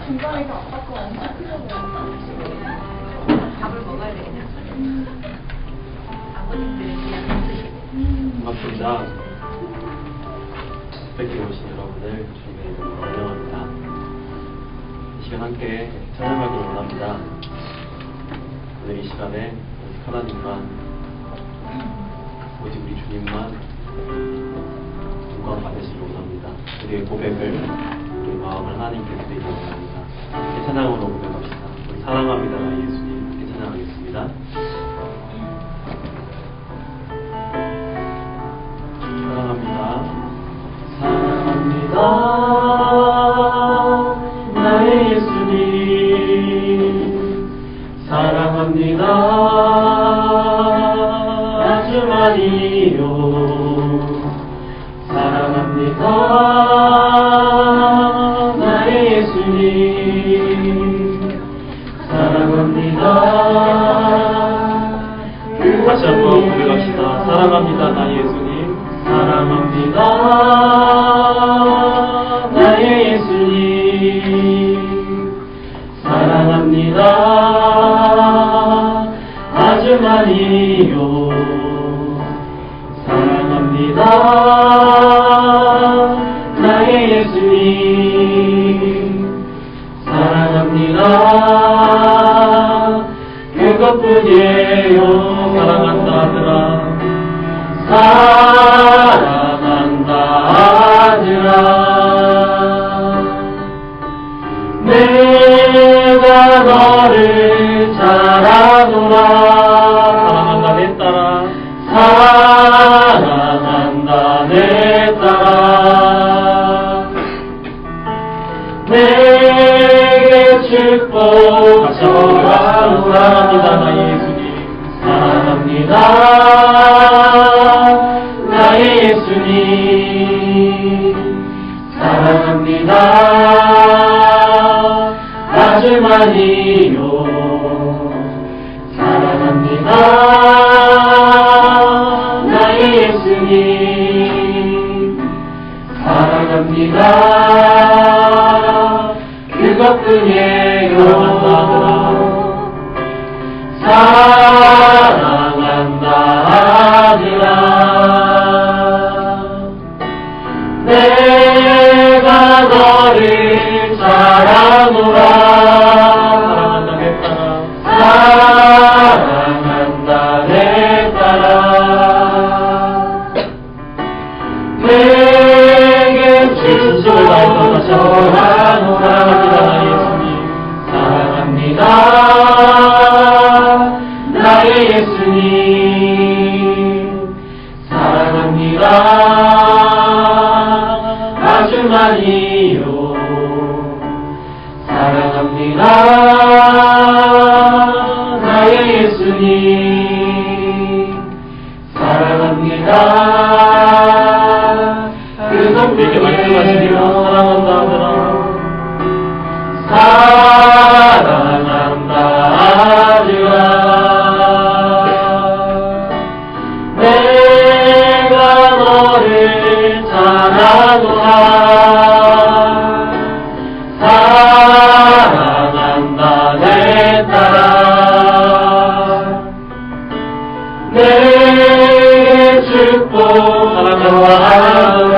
중간에서 아빠 거 엄청 밥을 먹어야 되겠냐? 아버님들은 그냥 드시고. 반갑습니다. 뵙게 오신 여러분을 주님의 이름으로 환영합니다. 이 시간 함께 찬양하길 원합니다. 오늘 이 시간에 하나님만, 오직 우리 주님만 영광 받으시길 원합니다. 우리의 고백을, 우리 마음을 하나님께 드리기 원합니다. 함께 찬양으로 고백합시다. 우리 사랑합니다 예수님 함께 찬양하겠습니다. 사랑합니다 나의 예수님, 사랑합니다 아주 많이요. 사랑합니다 나의 예수님, 사랑합니다. 다시 한번 고백합시다. 사랑합니다 나의 예수님, 사랑합니다 나의 예수님, 사랑합니다 아주 많이요. 사랑합니다 나의 예수님, 사랑합니다 그것뿐이에요. 사랑한다 아들아, 사랑한다 아들아, 내가 너를 잘하노라. 사랑한다 내 딸아, 사랑한다 내 딸아, 내게 축복 전하노라. 사랑합니다 나의 예수님, 사랑합니다 나의 예수님, 사랑합니다 아주 많이요. 사랑합니다 나의 예수님, 사랑합니다 그것뿐이에요. 사랑한다 아들아, 내가 너를 잘하노라. 사랑한다 내 딸아, 사랑한다 내 딸아, 내게 진심을 다해서 전하노라. 사랑합니다 나의 예수님, 사랑합니다 아주 많이요. 사랑합니다 나의 예수님, 사랑합니다 그것뿐이에요. 말씀하시기로 사랑한다 아들아, 사랑한다 아들아, 내가 너를 잘하노라. 사랑한다 내 딸아, 내게 축복 전하노라.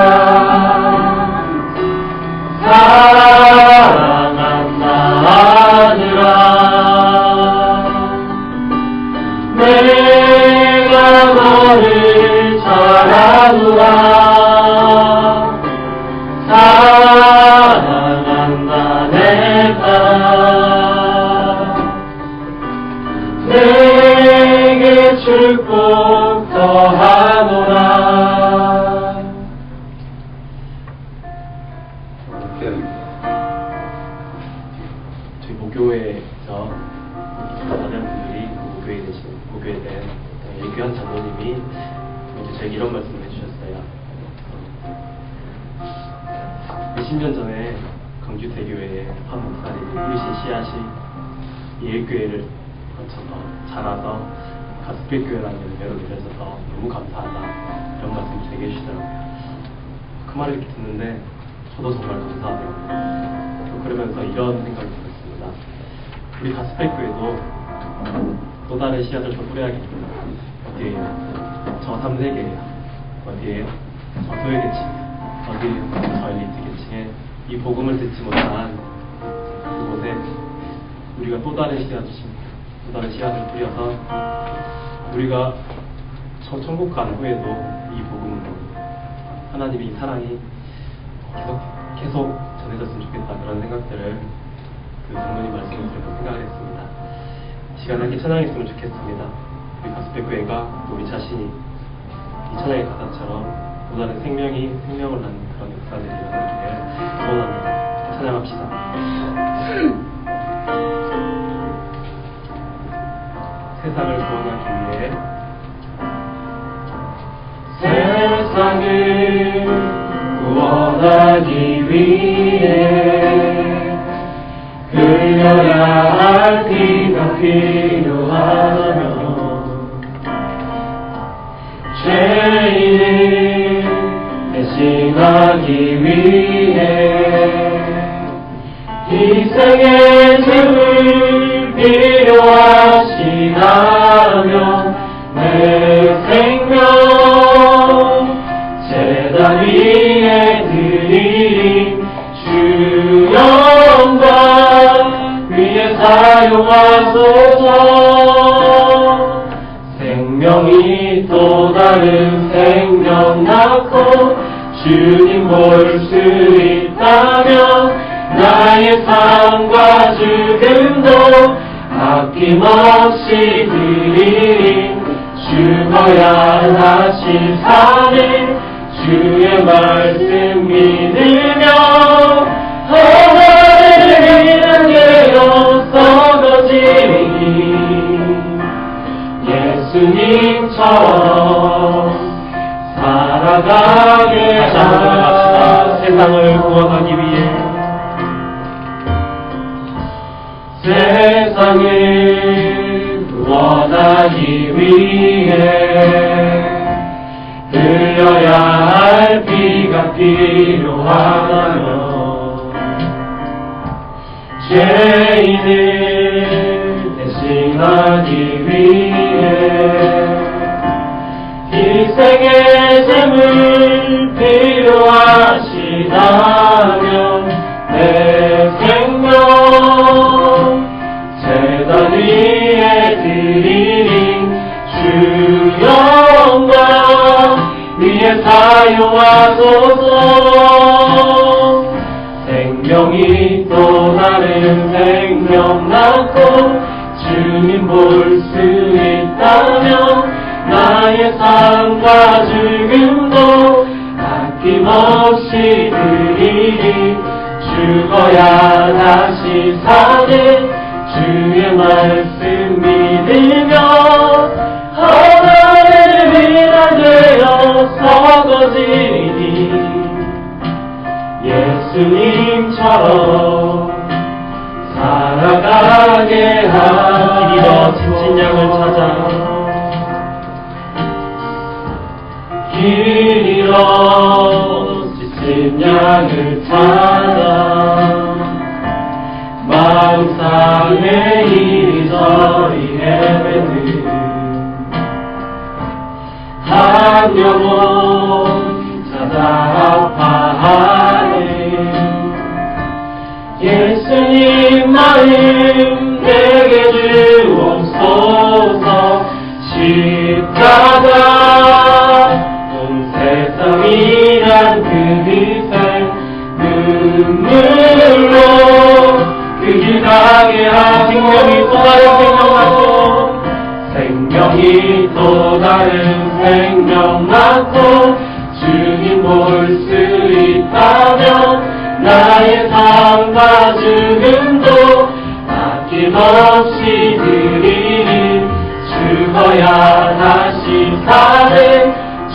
사랑한다 아들아, 내가 너를 잘하노라. 사랑한다 내 딸아, 내게 축복 더하노라. 저희 목교회에서 많은 분들이 목교회에 대한 예규한 장로님이 이제 저에게 이런 말씀을 해주셨어요. 20년 전에 광주대교회의 한 목사님이 일신 씨앗이 예교회를 거쳐서 자라서 가스펠교회라는 열매로 맺어서 너무 감사하다 이런 말씀을 제게 해주시더라고요. 그 말을 이렇게 듣는데 저도 정말 감사하더라고요. 그러면서 이런 생각이 들었습니다. 우리 가스펠교회도 또 다른 씨앗을 더 뿌려야겠구나. 어디에요? 저 3세계에요. 어디에요? 저 소외계층, 어디에요? 저 엘리트계층에 이 복음을 듣지 못한 그곳에 우리가 또 다른 씨앗을 심고 또 다른 씨앗을 뿌려서 우리가 저 천국 간 후에도 이 복음으로 하나님의 이 사랑이 계속 전해졌으면 좋겠다, 그런 생각들을 그 장로님 말씀을 들으면서 생각을 했습니다. 시간 함께 찬양했으면 좋겠습니다. 우리 가스펠교회가 또 우리 자신이 이 찬양의 가사처럼 또 다른 생명을 낳는 그런 역사들이 일어나기를 소원합니다. 찬양합시다. 세상을 구원하기 위해 세상을 구원하기 위해 흘려야 할 피가 필요하며 죄인을 대신하기 위해 희생의 제물 필요하시다면 내 생명 제단 위에 드리리 주 영광 위에 사용하소서. 생명이 또 다른 생명 낳고 주님 볼 수 있다면 나의 삶과 죽음도 아낌없이 드리리. 죽어야 다시 사는 주의 말씀 믿으며 허가를 위하여 썩어지니 예수님처럼 살아가게 하라. 세상을 구원하기 위해 세상을 구원하기 위해 흘려야 할 피가 필요하다면 죄인을 대신하기 위해 희생의 제물 필요하시다면 내 생명 제단 위에 드리리 주 영광 위에 사용하소서. 생명이 또 다른 생명 낳고 주님 볼 수 있다면 나의 삶과 죽음도 아낌없이 드리리. 죽어야 다시 사는 주의 말씀 믿으며 하나님의 되어 썩어지니 예수님처럼 살아가게 길이여 하소서. 지친 양을 찾아 길 잃어 지친 양을 찾아 마음상에 이리저리 헤매는 한 영혼 찾아 아파하네. 예수님 마음 내게 주옵소서. 십자가 온 세상이란 그 희생 눈물로 그 길 가게 하신 생명이 또 다른 생명 낳고 생명이 또 다른 생명 낳고 주님 볼 수 있다면 나의 삶과 죽음도 아낌없이 드리리. 죽어야 다시 사는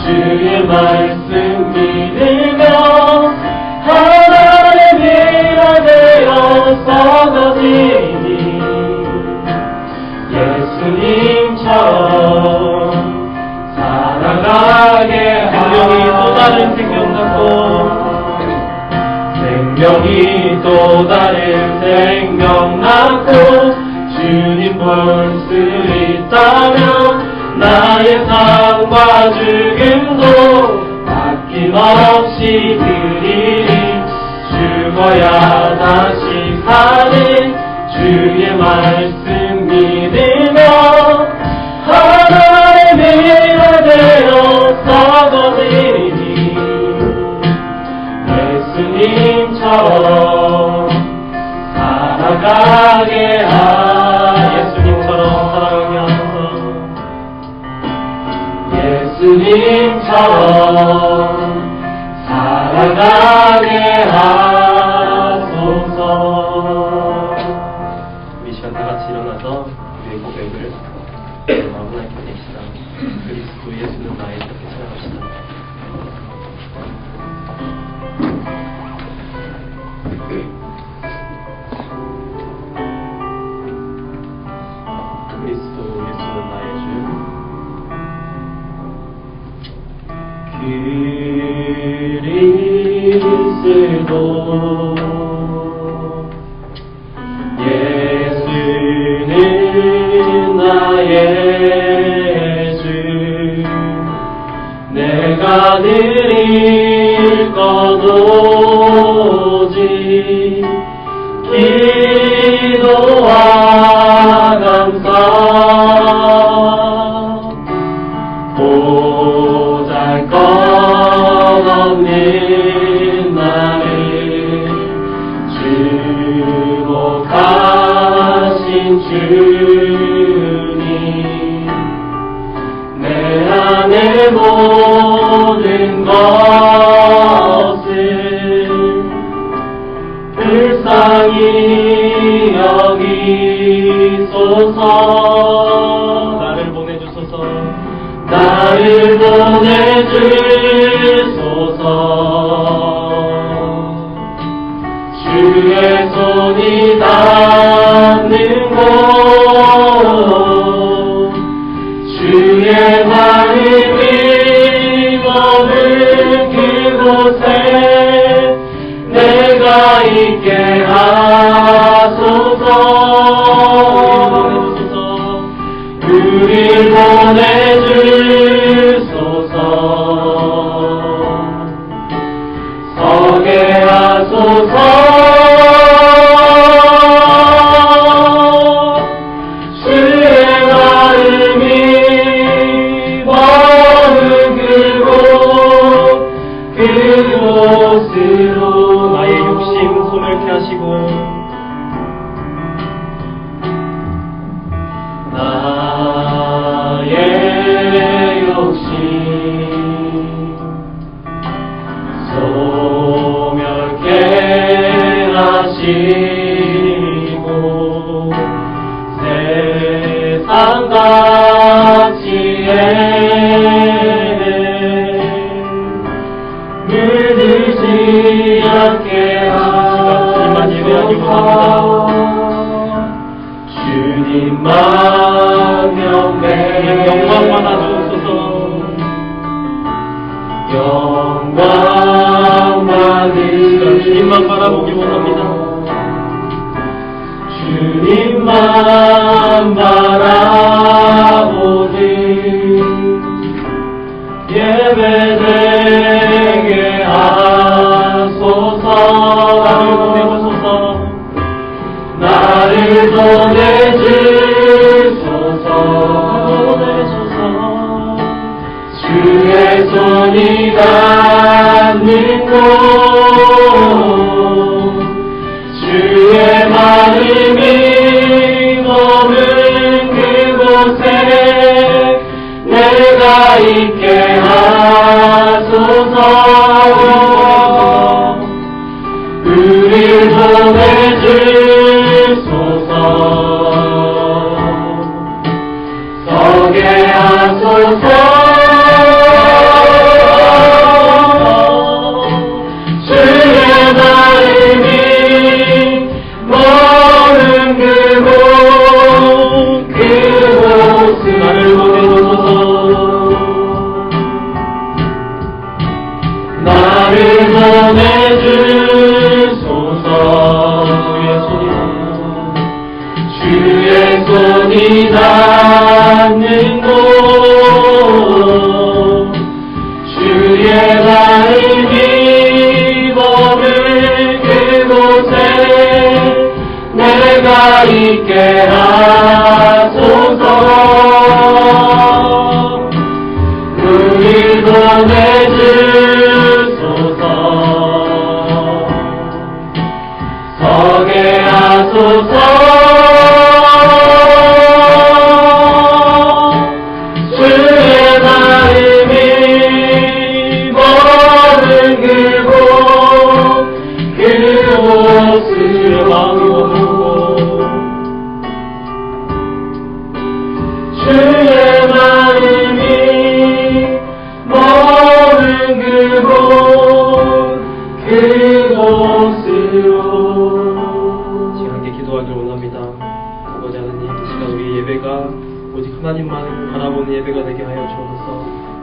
주의 말씀 믿으며 하나님의 되어 썩어지니 예수님처럼 살아가게 생명이 또 다른 생명 낳고 생명이 또 또 다른 생명 낳고 주님 볼 수 있다면 나의 삶과 죽음도 아낌없이 드리리. 죽어야 다시 사는 주의 말씀 믿으며 하나의 미래 되어 서거지니 예수님처럼 살아가게 예수님처럼 살아가게 하소서. 예수님처럼 살아가게 하소서. 우리 시간 다 같이 일어나서 우리의 고백을 하나님께 드립시다. 그리스도 예수는 나의 이렇게 찬양합시다. 그리스도 예수는 나의 주. 그리스도 예수는 나의 주. 내가 드릴 것 오직 기도와 감사. 보잘것없는 나를 주목하신 주님, 내 안의 모든 것을 불쌍히 여기소서. 나를 보내주소서. 나를 보내주소서. 주의 손이 닿는 곳, 주의 마음이 머문 그곳에 내가 있게 하소서. 우릴 보내주소서. 서게 하소서. 주의 마음이 머문 그곳으로 나의 욕심 소멸케 하시고 나의 욕심 소멸케 하시고 세상 가치에 물들지 않게 하소서. 주님만 영광 받아주소서. 영광 받으시고 주님만 바라보기 원합니다. 주님만 바라보듯 예배되게 하소서. 나를 보내주소서. 주의 손이 닿는 곳, 주의 마음이 머문 그곳에 내가 있게 하소서. 우릴 보내주소서. 서게 하소서. 주의 마음이 머문 그곳을 나를 보내주소서. 나를 보내주소서. 주님이 닿는 곳 주의 마음이 머물 그곳에 내가 있게 하소서. 우릴 보내주소서. 서게 하소서. 주의 마음이 머문 그곳 그곳으로 마음이 머물고 주의 마음이 머문 그곳 그곳으로. 지금 함께 기도하기를 원합니다. 아버지 하나님, 이 시간 우리 예배가 오직 하나님만 바라보는 예배가 되게 하여 주옵소서.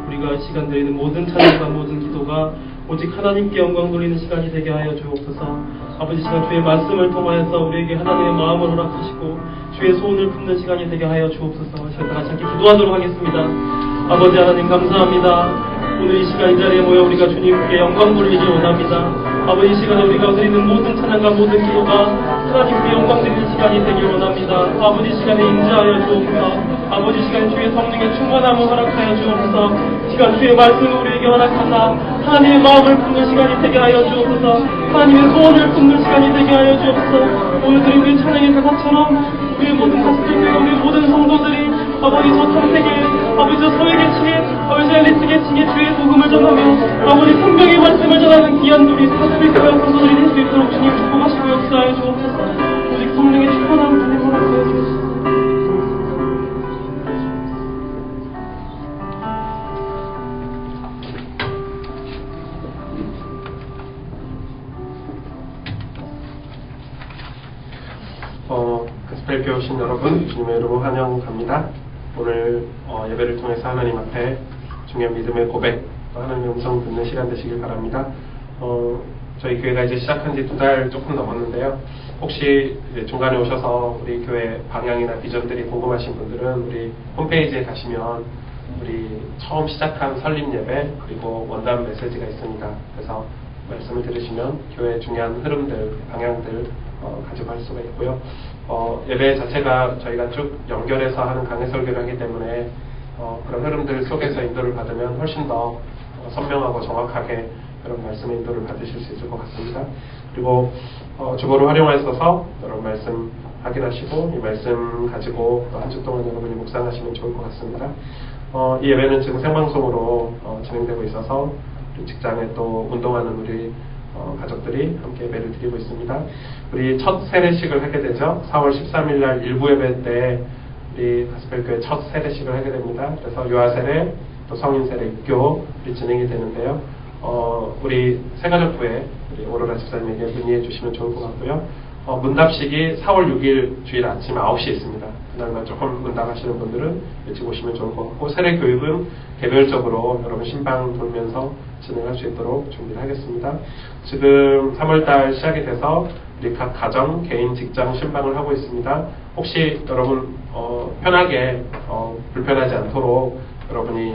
우리가 이 시간 드리는 모든 찬양과 모든 기도가 오직 하나님께 영광 돌리는 시간이 되게 하여 주옵소서. 아버지, 시간 주의 말씀을 통하여서 우리에게 하나님의 마음을 허락하시고 주의 소원을 품는 시간이 되게 하여 주옵소서. 시간 다시 함께 기도하도록 하겠습니다. 아버지 하나님, 감사합니다. 오늘 이 시간 이 자리에 모여 우리가 주님께 영광 돌리기 원합니다. 아버지, 이 시간에 우리가 드리는 모든 찬양과 모든 기도가 하나님께 영광 드리는 시간이 되길 원합니다. 아버지, 시간에 인자하여 주옵소서. 아버지, 시간 주의 성령의 충만함을 허락하여 주옵소서. 시간 주의 말씀을 우리에게 허락하사 하나님의 마음을 품는 시간이 되게 하여 주옵소서. 하나님의 소원을 품는 시간이 되게 하여 주옵소서. 오늘 드린 그 찬양의 가사처럼 우리의 모든 가스들과 우리 모든 성도들이 아버지 저 탐색에 아버지 저 서해계층에 아버지 엘리트계층에 주의 복음을 전하며 아버지 생명의 말씀을 전하는 귀한 우리 사슴의 교회 성도들이 될 수 있도록 주님 축복하시고 역사하여 주옵소서. 오직 성령의 충만함을 주님 허락하여 주옵소서. 가스펠 교회 오신 여러분, 주님의 이름으로 환영합니다. 오늘 예배를 통해서 하나님 앞에 중요한 믿음의 고백, 하나님의 음성 듣는 시간 되시길 바랍니다. 저희 교회가 이제 시작한 지 2달 조금 넘었는데요. 혹시 이제 중간에 오셔서 우리 교회 방향이나 비전들이 궁금하신 분들은 우리 홈페이지에 가시면 우리 처음 시작한 설립 예배 그리고 원단 메시지가 있습니다. 그래서 말씀을 들으시면 교회의 중요한 흐름들, 방향들 가져갈 수가 있고요. 예배 자체가 저희가 쭉 연결해서 하는 강해 설교를 하기 때문에 그런 흐름들 속에서 인도를 받으면 훨씬 더 선명하고 정확하게 그런 말씀의 인도를 받으실 수 있을 것 같습니다. 그리고 주보를 활용하셔서 여러분 말씀 확인하시고 이 말씀 가지고 한 주 동안 여러분이 묵상하시면 좋을 것 같습니다. 이 예배는 지금 생방송으로 진행되고 있어서 우리 직장에 또 운동하는 우리 가족들이 함께 예배를 드리고 있습니다. 우리 첫 세례식을 하게 되죠. 4월 13일 날 일부 예배 때 우리 가스펠교회 첫 세례식을 하게 됩니다. 그래서 유아세례, 또 성인세례, 입교 진행이 되는데요. 우리 새가족부에 우리 오로라 집사님에게 문의해 주시면 좋을 것 같고요. 문답식이 4월 6일 주일 아침 9시에 있습니다. 그날만 조금 문답하시는 분들은 일찍 오시면 좋을 것 같고, 세례 교육은 개별적으로 여러분 신방 돌면서 진행할 수 있도록 준비를 하겠습니다. 지금 3월달 시작이 돼서 우리 각 가정, 개인, 직장 신방을 하고 있습니다. 혹시 여러분 편하게 불편하지 않도록 여러분이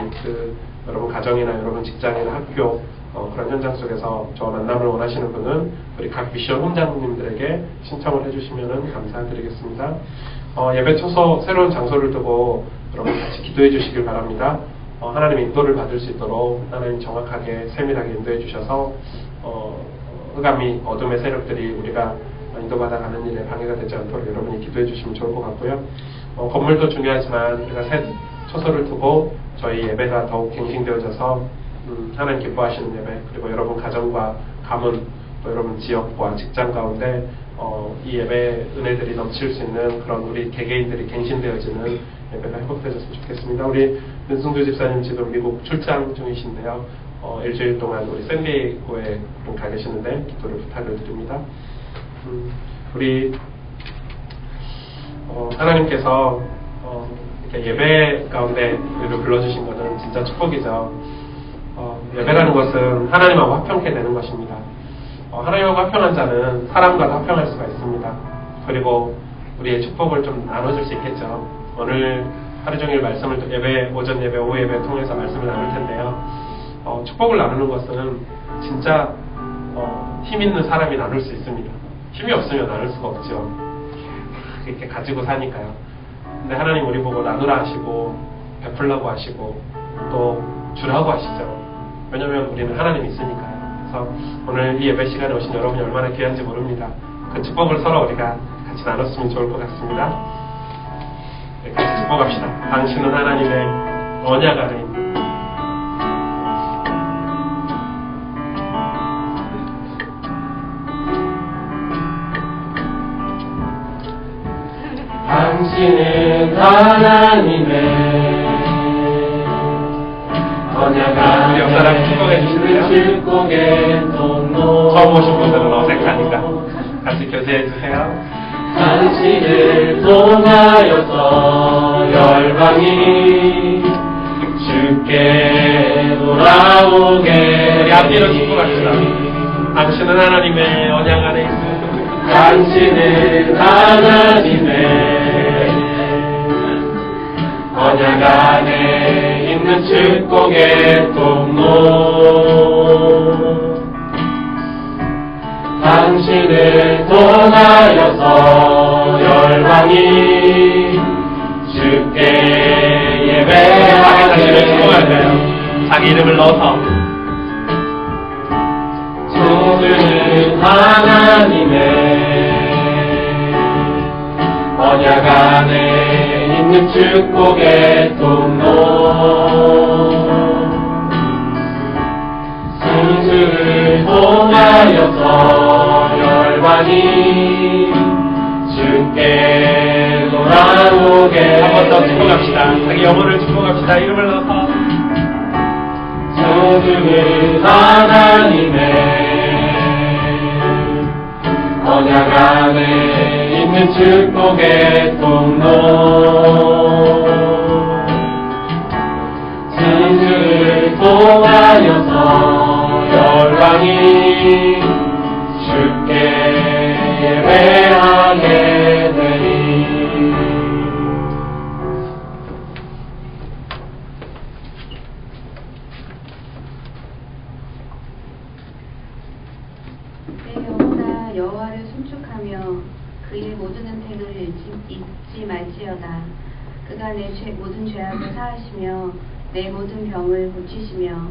여러분 가정이나 여러분 직장이나 학교 그런 현장 속에서 저와 만남을 원하시는 분은 우리 각 미션 훈장님들에게 신청을 해주시면 감사드리겠습니다. 예배 초소 새로운 장소를 두고 여러분 같이 기도해 주시길 바랍니다. 하나님의 인도를 받을 수 있도록 하나님 정확하게 세밀하게 인도해 주셔서 흑암이 어둠의 세력들이 우리가 인도받아가는 일에 방해가 되지 않도록 여러분이 기도해 주시면 좋을 것 같고요. 건물도 중요하지만 우리가 새 초소를 두고 저희 예배가 더욱 갱신되어져서 하나님 기뻐하시는 예배, 그리고 여러분 가정과 가문, 또 여러분 지역과 직장 가운데 이 예배 은혜들이 넘칠 수 있는 그런 우리 개개인들이 갱신되어지는 예배가 회복되었으면 좋겠습니다. 우리 윤승주 집사님 지금 미국 출장 중이신데요. 일주일 동안 우리 샌디에이고에 가 계시는데 기도를 부탁을 드립니다. 우리 하나님께서 이렇게 예배 가운데 우리를 불러주신 것은 진짜 축복이죠. 예배라는 것은 하나님하고 화평케 되는 것입니다. 하나님하고 화평한 자는 사람과도 화평할 수가 있습니다. 그리고 우리의 축복을 좀 나눠줄 수 있겠죠. 오늘 하루 종일 말씀을 예배, 오전 예배, 오후 예배 통해서 말씀을 나눌 텐데요. 축복을 나누는 것은 진짜 힘 있는 사람이 나눌 수 있습니다. 힘이 없으면 나눌 수가 없죠. 이렇게 가지고 사니까요. 근데 하나님 우리 보고 나누라 하시고 베풀라고 하시고 또 주라고 하시죠. 왜냐하면 우리는 하나님이 있으니까요. 그래서 오늘 이 예배 시간에 오신 여러분이 얼마나 귀한지 모릅니다. 그 축복을 서로 우리가 같이 나눴으면 좋을 것 같습니다. 네, 같이 축복합시다. 당신은 하나님의 언약 안에 있는 당신은 하나님의 언약 안에 옆 사람 축복해 주실래요? 축복의 통로 처음 오신 분들은 어색하니까 같이 교제해 주세요. 당신을 통하여서 열방이 주께 돌아오게 우리 앞뒤로 축복합시다. 당신은 하나님의 언약 안에 있습니다. 당신은 하나님의 언약 안에 있는 축복의 통로 당신을 통하여서 열방이 주께 자기 자신을 축복할 예배하게 때요. 자기 이름을 넣어서 주는 하나님의 언약 안에 있는 축복의 통로 성주를 통하여서 열방이 주께 돌아오게 한 번 더 축복합시다. 자기 영혼을 축복합시다. 이름을 넣어서 주는 하나님의 언약 안에 있는 축복의 통로 진주를 통하여서 열방이 주께 예배하게 되리. 내 영혼아 여호와를 송축하며 그의 모든 은택을 잊지 말지어다. 그가 내 모든 죄악을 사하시며 내 모든 병을 고치시며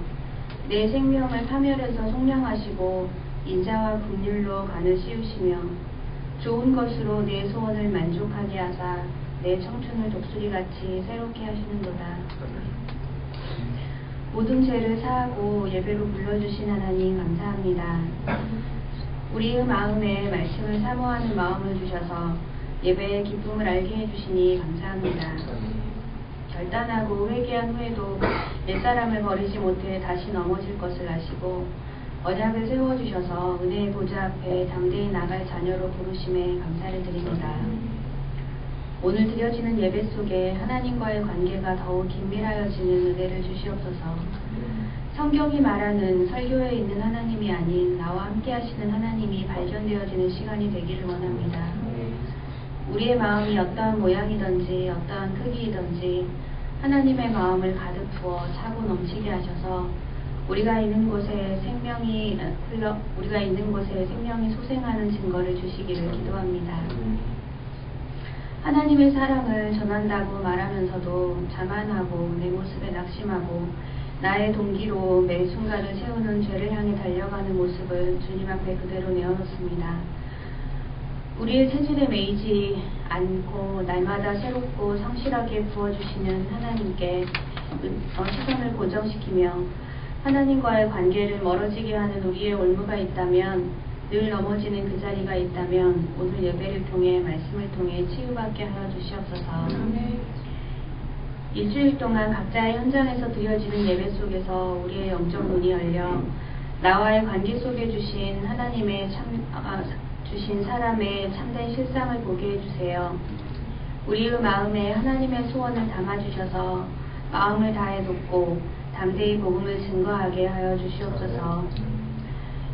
내 생명을 파멸해서 속량하시고 인자와 긍휼로 간을 씌우시며 좋은 것으로 내 소원을 만족하게 하사 내 청춘을 독수리같이 새롭게 하시는도다. 모든 죄를 사하고 예배로 불러주신 하나님 감사합니다. 우리의 마음에 말씀을 사모하는 마음을 주셔서 예배의 기쁨을 알게 해주시니 감사합니다. 결단하고 회개한 후에도 옛사람을 버리지 못해 다시 넘어질 것을 아시고 언약을 세워주셔서 은혜의 보좌 앞에 담대히 나갈 자녀로 부르심에 감사를 드립니다. 오늘 드려지는 예배 속에 하나님과의 관계가 더욱 긴밀하여지는 은혜를 주시옵소서. 성경이 말하는 설교에 있는 하나님이 아닌 나와 함께 하시는 하나님이 발견되어지는 시간이 되기를 원합니다. 우리의 마음이 어떠한 모양이든지 어떠한 크기이든지 하나님의 마음을 가득 부어 차고 넘치게 하셔서 우리가 있는 곳에 생명이 소생하는 증거를 주시기를 기도합니다. 하나님의 사랑을 전한다고 말하면서도 자만하고 내 모습에 낙심하고 나의 동기로 매 순간을 채우는 죄를 향해 달려가는 모습을 주님 앞에 그대로 내어놓습니다. 우리의 체질에 매이지 않고 날마다 새롭고 성실하게 부어주시는 하나님께 시선을 고정시키며 하나님과의 관계를 멀어지게 하는 우리의 올무가 있다면, 늘 넘어지는 그 자리가 있다면 오늘 예배를 통해 말씀을 통해 치유받게 하여 주시옵소서. 일주일 동안 각자의 현장에서 드려지는 예배 속에서 우리의 영적 눈이 열려 나와의 관계 속에 주신 하나님의 주신 사람의 참된 실상을 보게 해주세요. 우리의 마음에 하나님의 소원을 담아주셔서 마음을 다해 돕고 담대히 복음을 증거하게 하여 주시옵소서.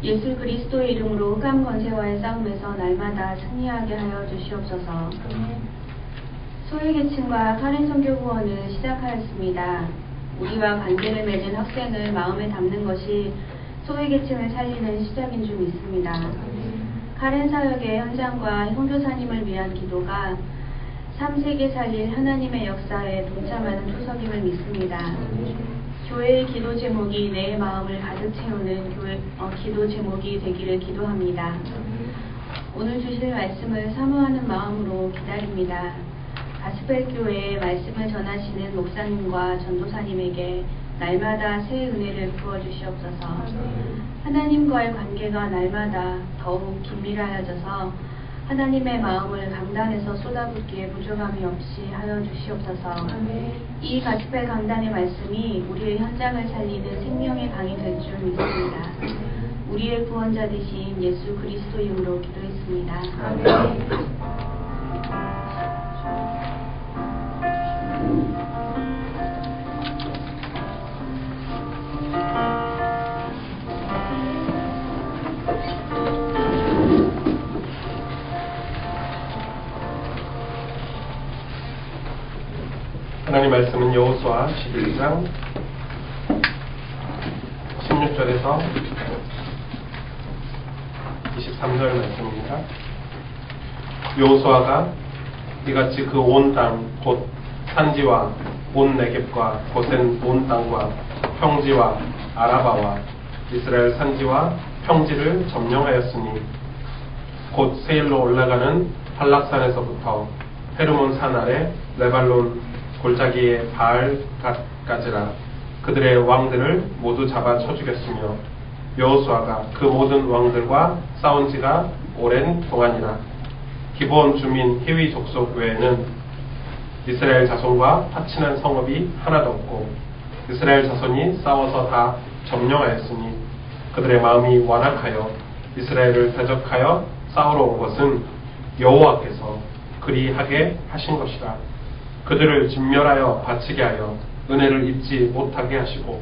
예수 그리스도의 이름으로 흑암 권세와의 싸움에서 날마다 승리하게 하여 주시옵소서. 소외계층과 카렌 선교구원을 시작하였습니다. 우리와 관계를 맺은 학생을 마음에 담는 것이 소외계층을 살리는 시작인 줄 믿습니다. 카렌 사역의 현장과 선교사님을 위한 기도가 3세계 살릴 하나님의 역사에 동참하는 투석임을 믿습니다. 교회의 기도 제목이 내 마음을 가득 채우는 기도 제목이 되기를 기도합니다. 오늘 주실 말씀을 사모하는 마음으로 기다립니다. 가스펠 교회에 말씀을 전하시는 목사님과 전도사님에게 날마다 새 은혜를 부어주시옵소서. 하나님과의 관계가 날마다 더욱 긴밀하여져서 하나님의 마음을 강단에서 쏟아붓기에 부족함이 없이 하여 주시옵소서. 이 가스펠 강단의 말씀이 우리의 현장을 살리는 생명의 강이 될 줄 믿습니다. 우리의 구원자 되신 예수 그리스도 이름으로 기도했습니다. 하나님 말씀은 여호수아 11장 16절에서 23절 말씀입니다. 여호수아가 이같이 그 온 땅 곧 산지와 온 네겝과 고센 온 땅과 평지와 아라바와 이스라엘 산지와 평지를 점령하였으니 곧 세일로 올라가는 한락산에서부터 헤르몬 산 아래 레발론 골짜기의 바알갓까지라. 그들의 왕들을 모두 잡아 쳐 죽였으며 여호수아가 그 모든 왕들과 싸운 지가 오랜 동안이라. 기브온 주민 히위 족속 외에는 이스라엘 자손과 파친한 성읍이 하나도 없고 이스라엘 자손이 싸워서 다 점령하였으니 그들의 마음이 완악하여 이스라엘을 대적하여 싸우러 온 것은 여호와께서 그리하게 하신 것이라. 그들을 진멸하여 바치게 하여 은혜를 입지 못하게 하시고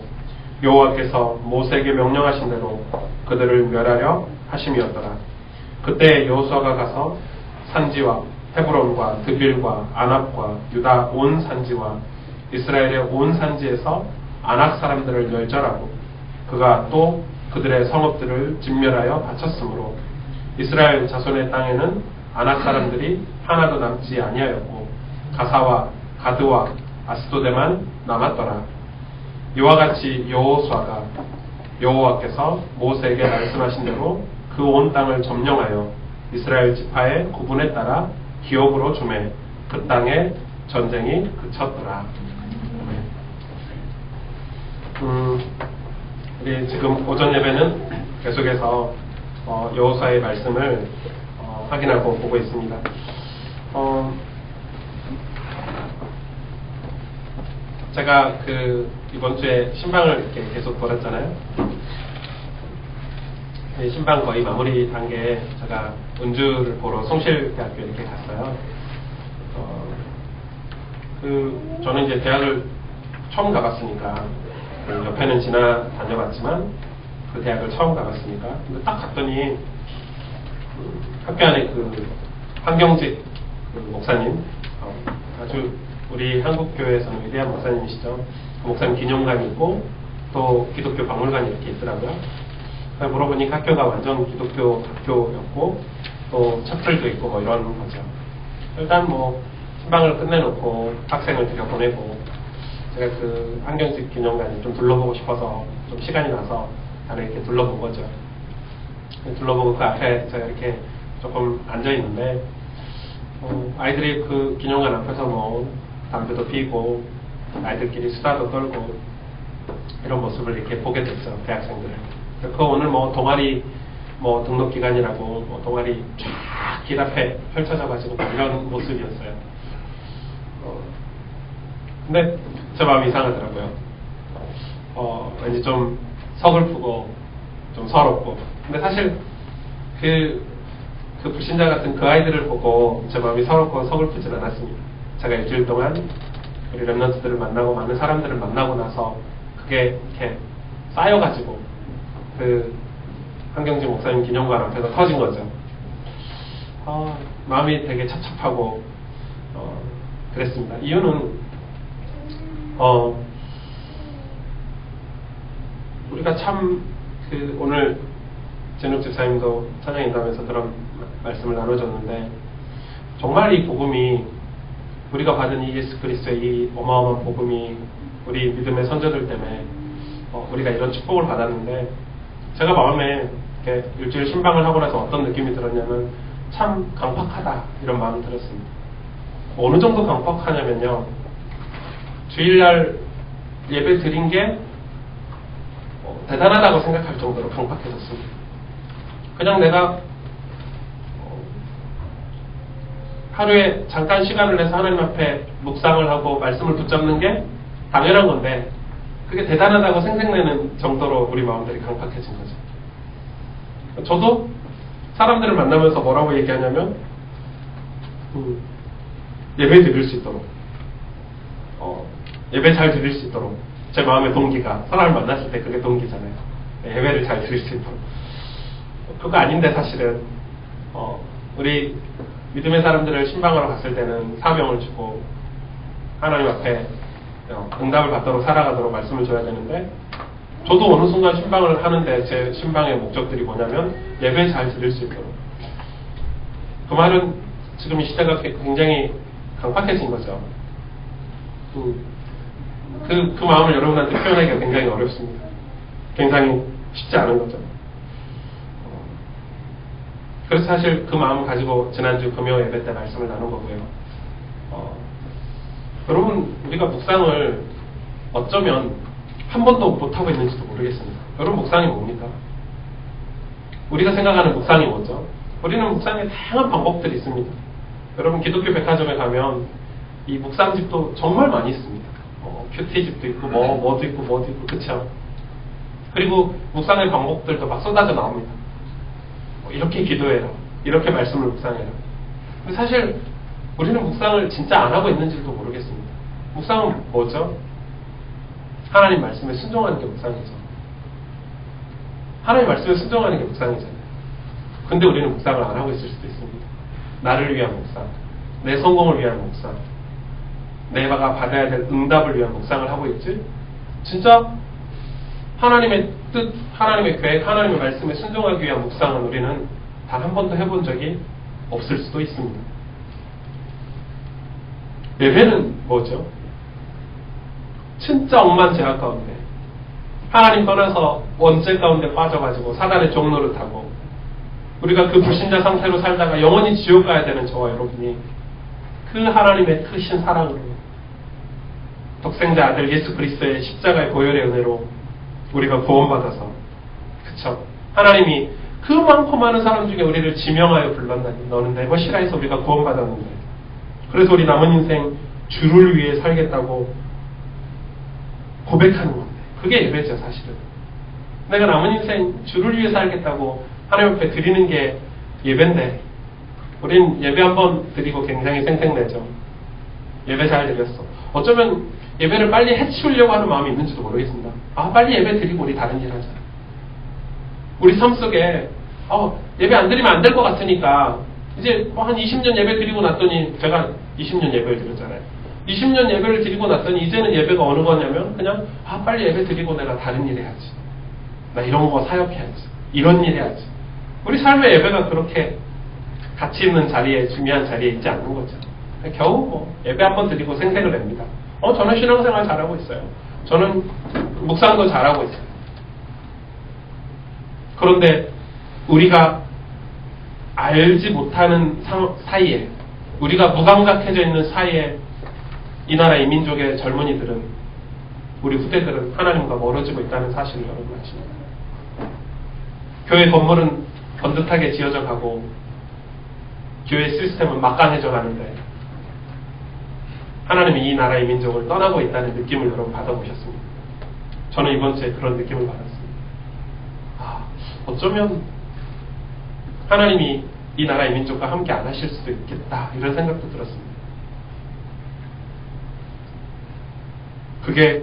여호와께서 모세에게 명령하신 대로 그들을 멸하려 하심이었더라. 그때 여호수아가 가서 산지와 헤브론과 드빌과 아납과 유다 온 산지와 이스라엘의 온 산지에서 아낙 사람들을 멸절하고 그가 또 그들의 성읍들을 진멸하여 바쳤으므로 이스라엘 자손의 땅에는 아낙 사람들이 하나도 남지 아니하였고 가사와 가드와 아스도데만 남았더라. 이와 같이 여호수아가 여호와께서 모세에게 말씀하신 대로 그 온 땅을 점령하여 이스라엘 지파의 구분에 따라 기업으로 주매 그 땅에 전쟁이 그쳤더라. 우리 지금 오전 예배는 계속해서 여호수아의 말씀을 확인하고 보고 있습니다. 제가 이번 주에 신방을 이렇게 계속 돌았잖아요. 신방 거의 마무리 단계에 제가 운주를 보러 송실대학교 이렇게 갔어요. 저는 이제 대학을 처음 가봤으니까 옆에는 다녀봤지만 그 대학을 처음 가봤으니까 근데 딱 갔더니 학교 안에 한경직 목사님 아주 우리 한국교회에서는 위대한 목사님이시죠. 그 목사님 기념관이 있고 또 기독교 박물관이 이렇게 있더라고요. 물어보니 학교가 완전 기독교 학교였고 또 첩들도 있고 뭐 이런 거죠. 일단 신방을 끝내놓고 학생을 들여보내고 제가 한경직 기념관을 좀 둘러보고 싶어서 좀 시간이 나서 안에 이렇게 둘러본 거죠. 둘러보고 그 앞에 제가 이렇게 조금 앉아있는데 아이들이 그 기념관 앞에서 담배도 피고 아이들끼리 수다도 떨고 이런 모습을 이렇게 보게 됐죠. 대학생들을. 오늘 동아리 등록기간이라고 동아리 쫙 길 앞에 펼쳐져가지고 이런 모습이었어요. 근데 제 마음이 이상하더라고요. 왠지 좀 서글프고 좀 서럽고. 근데 사실 그 불신자 같은 그 아이들을 보고 제 마음이 서럽고 서글프진 않았습니다. 제가 일주일 동안 우리 렘넌트들을 만나고 많은 사람들을 만나고 나서 그게 이렇게 쌓여가지고 한경직 목사님 기념관 앞에서 터진 거죠. 마음이 되게 찹찹하고 그랬습니다. 이유는 우리가 참 오늘 진욱 집사님도 찬양 인도하면서 그런 말씀을 나눠줬는데 정말 이 복음이 우리가 받은 이 예수 그리스도의 이 어마어마한 복음이 우리 믿음의 선조들 때문에 우리가 이런 축복을 받았는데 제가 마음에 이렇게 일주일 신방을 하고 나서 어떤 느낌이 들었냐면 참 강팍하다 이런 마음이 들었습니다. 어느 정도 강팍하냐면요, 주일날 예배 드린 게 대단하다고 생각할 정도로 강팍해졌습니다. 그냥 내가 하루에 잠깐 시간을 내서 하나님 앞에 묵상을 하고 말씀을 붙잡는 게 당연한 건데 그게 대단하다고 생색내는 정도로 우리 마음들이 강팍해진 거죠. 저도 사람들을 만나면서 뭐라고 얘기하냐면 예배 드릴 수 있도록 예배 잘 드릴 수 있도록 제 마음의 동기가 사람을 만났을 때 그게 동기잖아요. 예배를 잘 드릴 수 있도록. 그거 아닌데 사실은 우리 믿음의 사람들을 신방하러 갔을 때는 사명을 주고 하나님 앞에 응답을 받도록 살아가도록 말씀을 줘야 되는데 저도 어느 순간 신방을 하는데 제 신방의 목적들이 뭐냐면 예배 잘 드릴 수 있도록. 그 말은 지금 이 시대가 굉장히 강팍해진 거죠. 그 마음을 여러분한테 표현하기가 굉장히 어렵습니다. 굉장히 쉽지 않은 거죠. 그래서 사실 그 마음 가지고 지난주 금요 예배 때 말씀을 나눈 거고요. 여러분, 우리가 묵상을 어쩌면 한 번도 못하고 있는지도 모르겠습니다. 여러분, 묵상이 뭡니까? 우리가 생각하는 묵상이 뭐죠? 우리는 묵상에 다양한 방법들이 있습니다. 여러분, 기독교 백화점에 가면 이 묵상집도 정말 많이 있습니다. 큐티집도 있고 뭐도 있고 그쵸? 그리고 묵상의 방법들도 막 쏟아져 나옵니다. 이렇게 기도해라, 이렇게 말씀을 묵상해라. 근데 사실 우리는 묵상을 진짜 안 하고 있는지도 모르겠습니다. 묵상은 뭐죠? 하나님 말씀에 순종하는 게 묵상이죠. 하나님 말씀에 순종하는 게 묵상이잖아요. 근데 우리는 묵상을 안 하고 있을 수도 있습니다. 나를 위한 묵상, 내 성공을 위한 묵상, 내가 받아야 될 응답을 위한 묵상을 하고 있지? 진짜 하나님의 뜻, 하나님의 계획, 하나님의 말씀에 순종하기 위한 묵상은 우리는 단 한 번도 해본 적이 없을 수도 있습니다. 예배는 뭐죠? 진짜 억만 죄악 가운데 하나님 떠나서 원죄 가운데 빠져가지고 사단의 종노릇하고 우리가 그 불신자 상태로 살다가 영원히 지옥 가야 되는 저와 여러분이 그 하나님의 크신 사랑으로 독생자 아들 예수 그리스도의 십자가의 보혈의 은혜로 우리가 구원받아서, 그쵸? 하나님이 그 많고 많은 사람 중에 우리를 지명하여 불렀나니 너는 내 것이라 해서 우리가 구원받았는데, 그래서 우리 남은 인생 주를 위해 살겠다고 고백하는 건데, 그게 예배죠. 사실은 내가 남은 인생 주를 위해 살겠다고 하나님 앞에 드리는 게 예배인데, 우린 예배 한번 드리고 굉장히 생색내죠. 예배 잘 드렸어. 어쩌면 예배를 빨리 해치우려고 하는 마음이 있는지도 모르겠습니다. 빨리 예배 드리고 우리 다른 일 하자. 우리 삶 속에 예배 안 드리면 안 될 것 같으니까 이제 한 20년 예배 드리고 났더니, 제가 20년 예배를 드렸잖아요. 20년 예배를 드리고 났더니 이제는 예배가 어느 거냐면 그냥 빨리 예배 드리고 내가 다른 일 해야지, 나 이런 거 사역해야지, 이런 일 해야지. 우리 삶의 예배가 그렇게 가치 있는 자리에, 중요한 자리에 있지 않는 거죠. 겨우 예배 한번 드리고 생색을 냅니다. 저는 신앙생활 잘하고 있어요. 저는 묵상도 잘하고 있어요. 그런데 우리가 알지 못하는 사이에, 우리가 무감각해져 있는 사이에 이 나라 이 민족의 젊은이들은, 우리 후대들은 하나님과 멀어지고 있다는 사실을 여러분 아십니까? 교회 건물은 번듯하게 지어져 가고 교회 시스템은 막강해져 가는데 하나님이 이 나라 이 민족을 떠나고 있다는 느낌을 여러분 받아보셨습니까? 저는 이번 주에 그런 느낌을 받았습니다. 어쩌면 하나님이 이 나라 이 민족과 함께 안 하실 수도 있겠다, 이런 생각도 들었습니다. 그게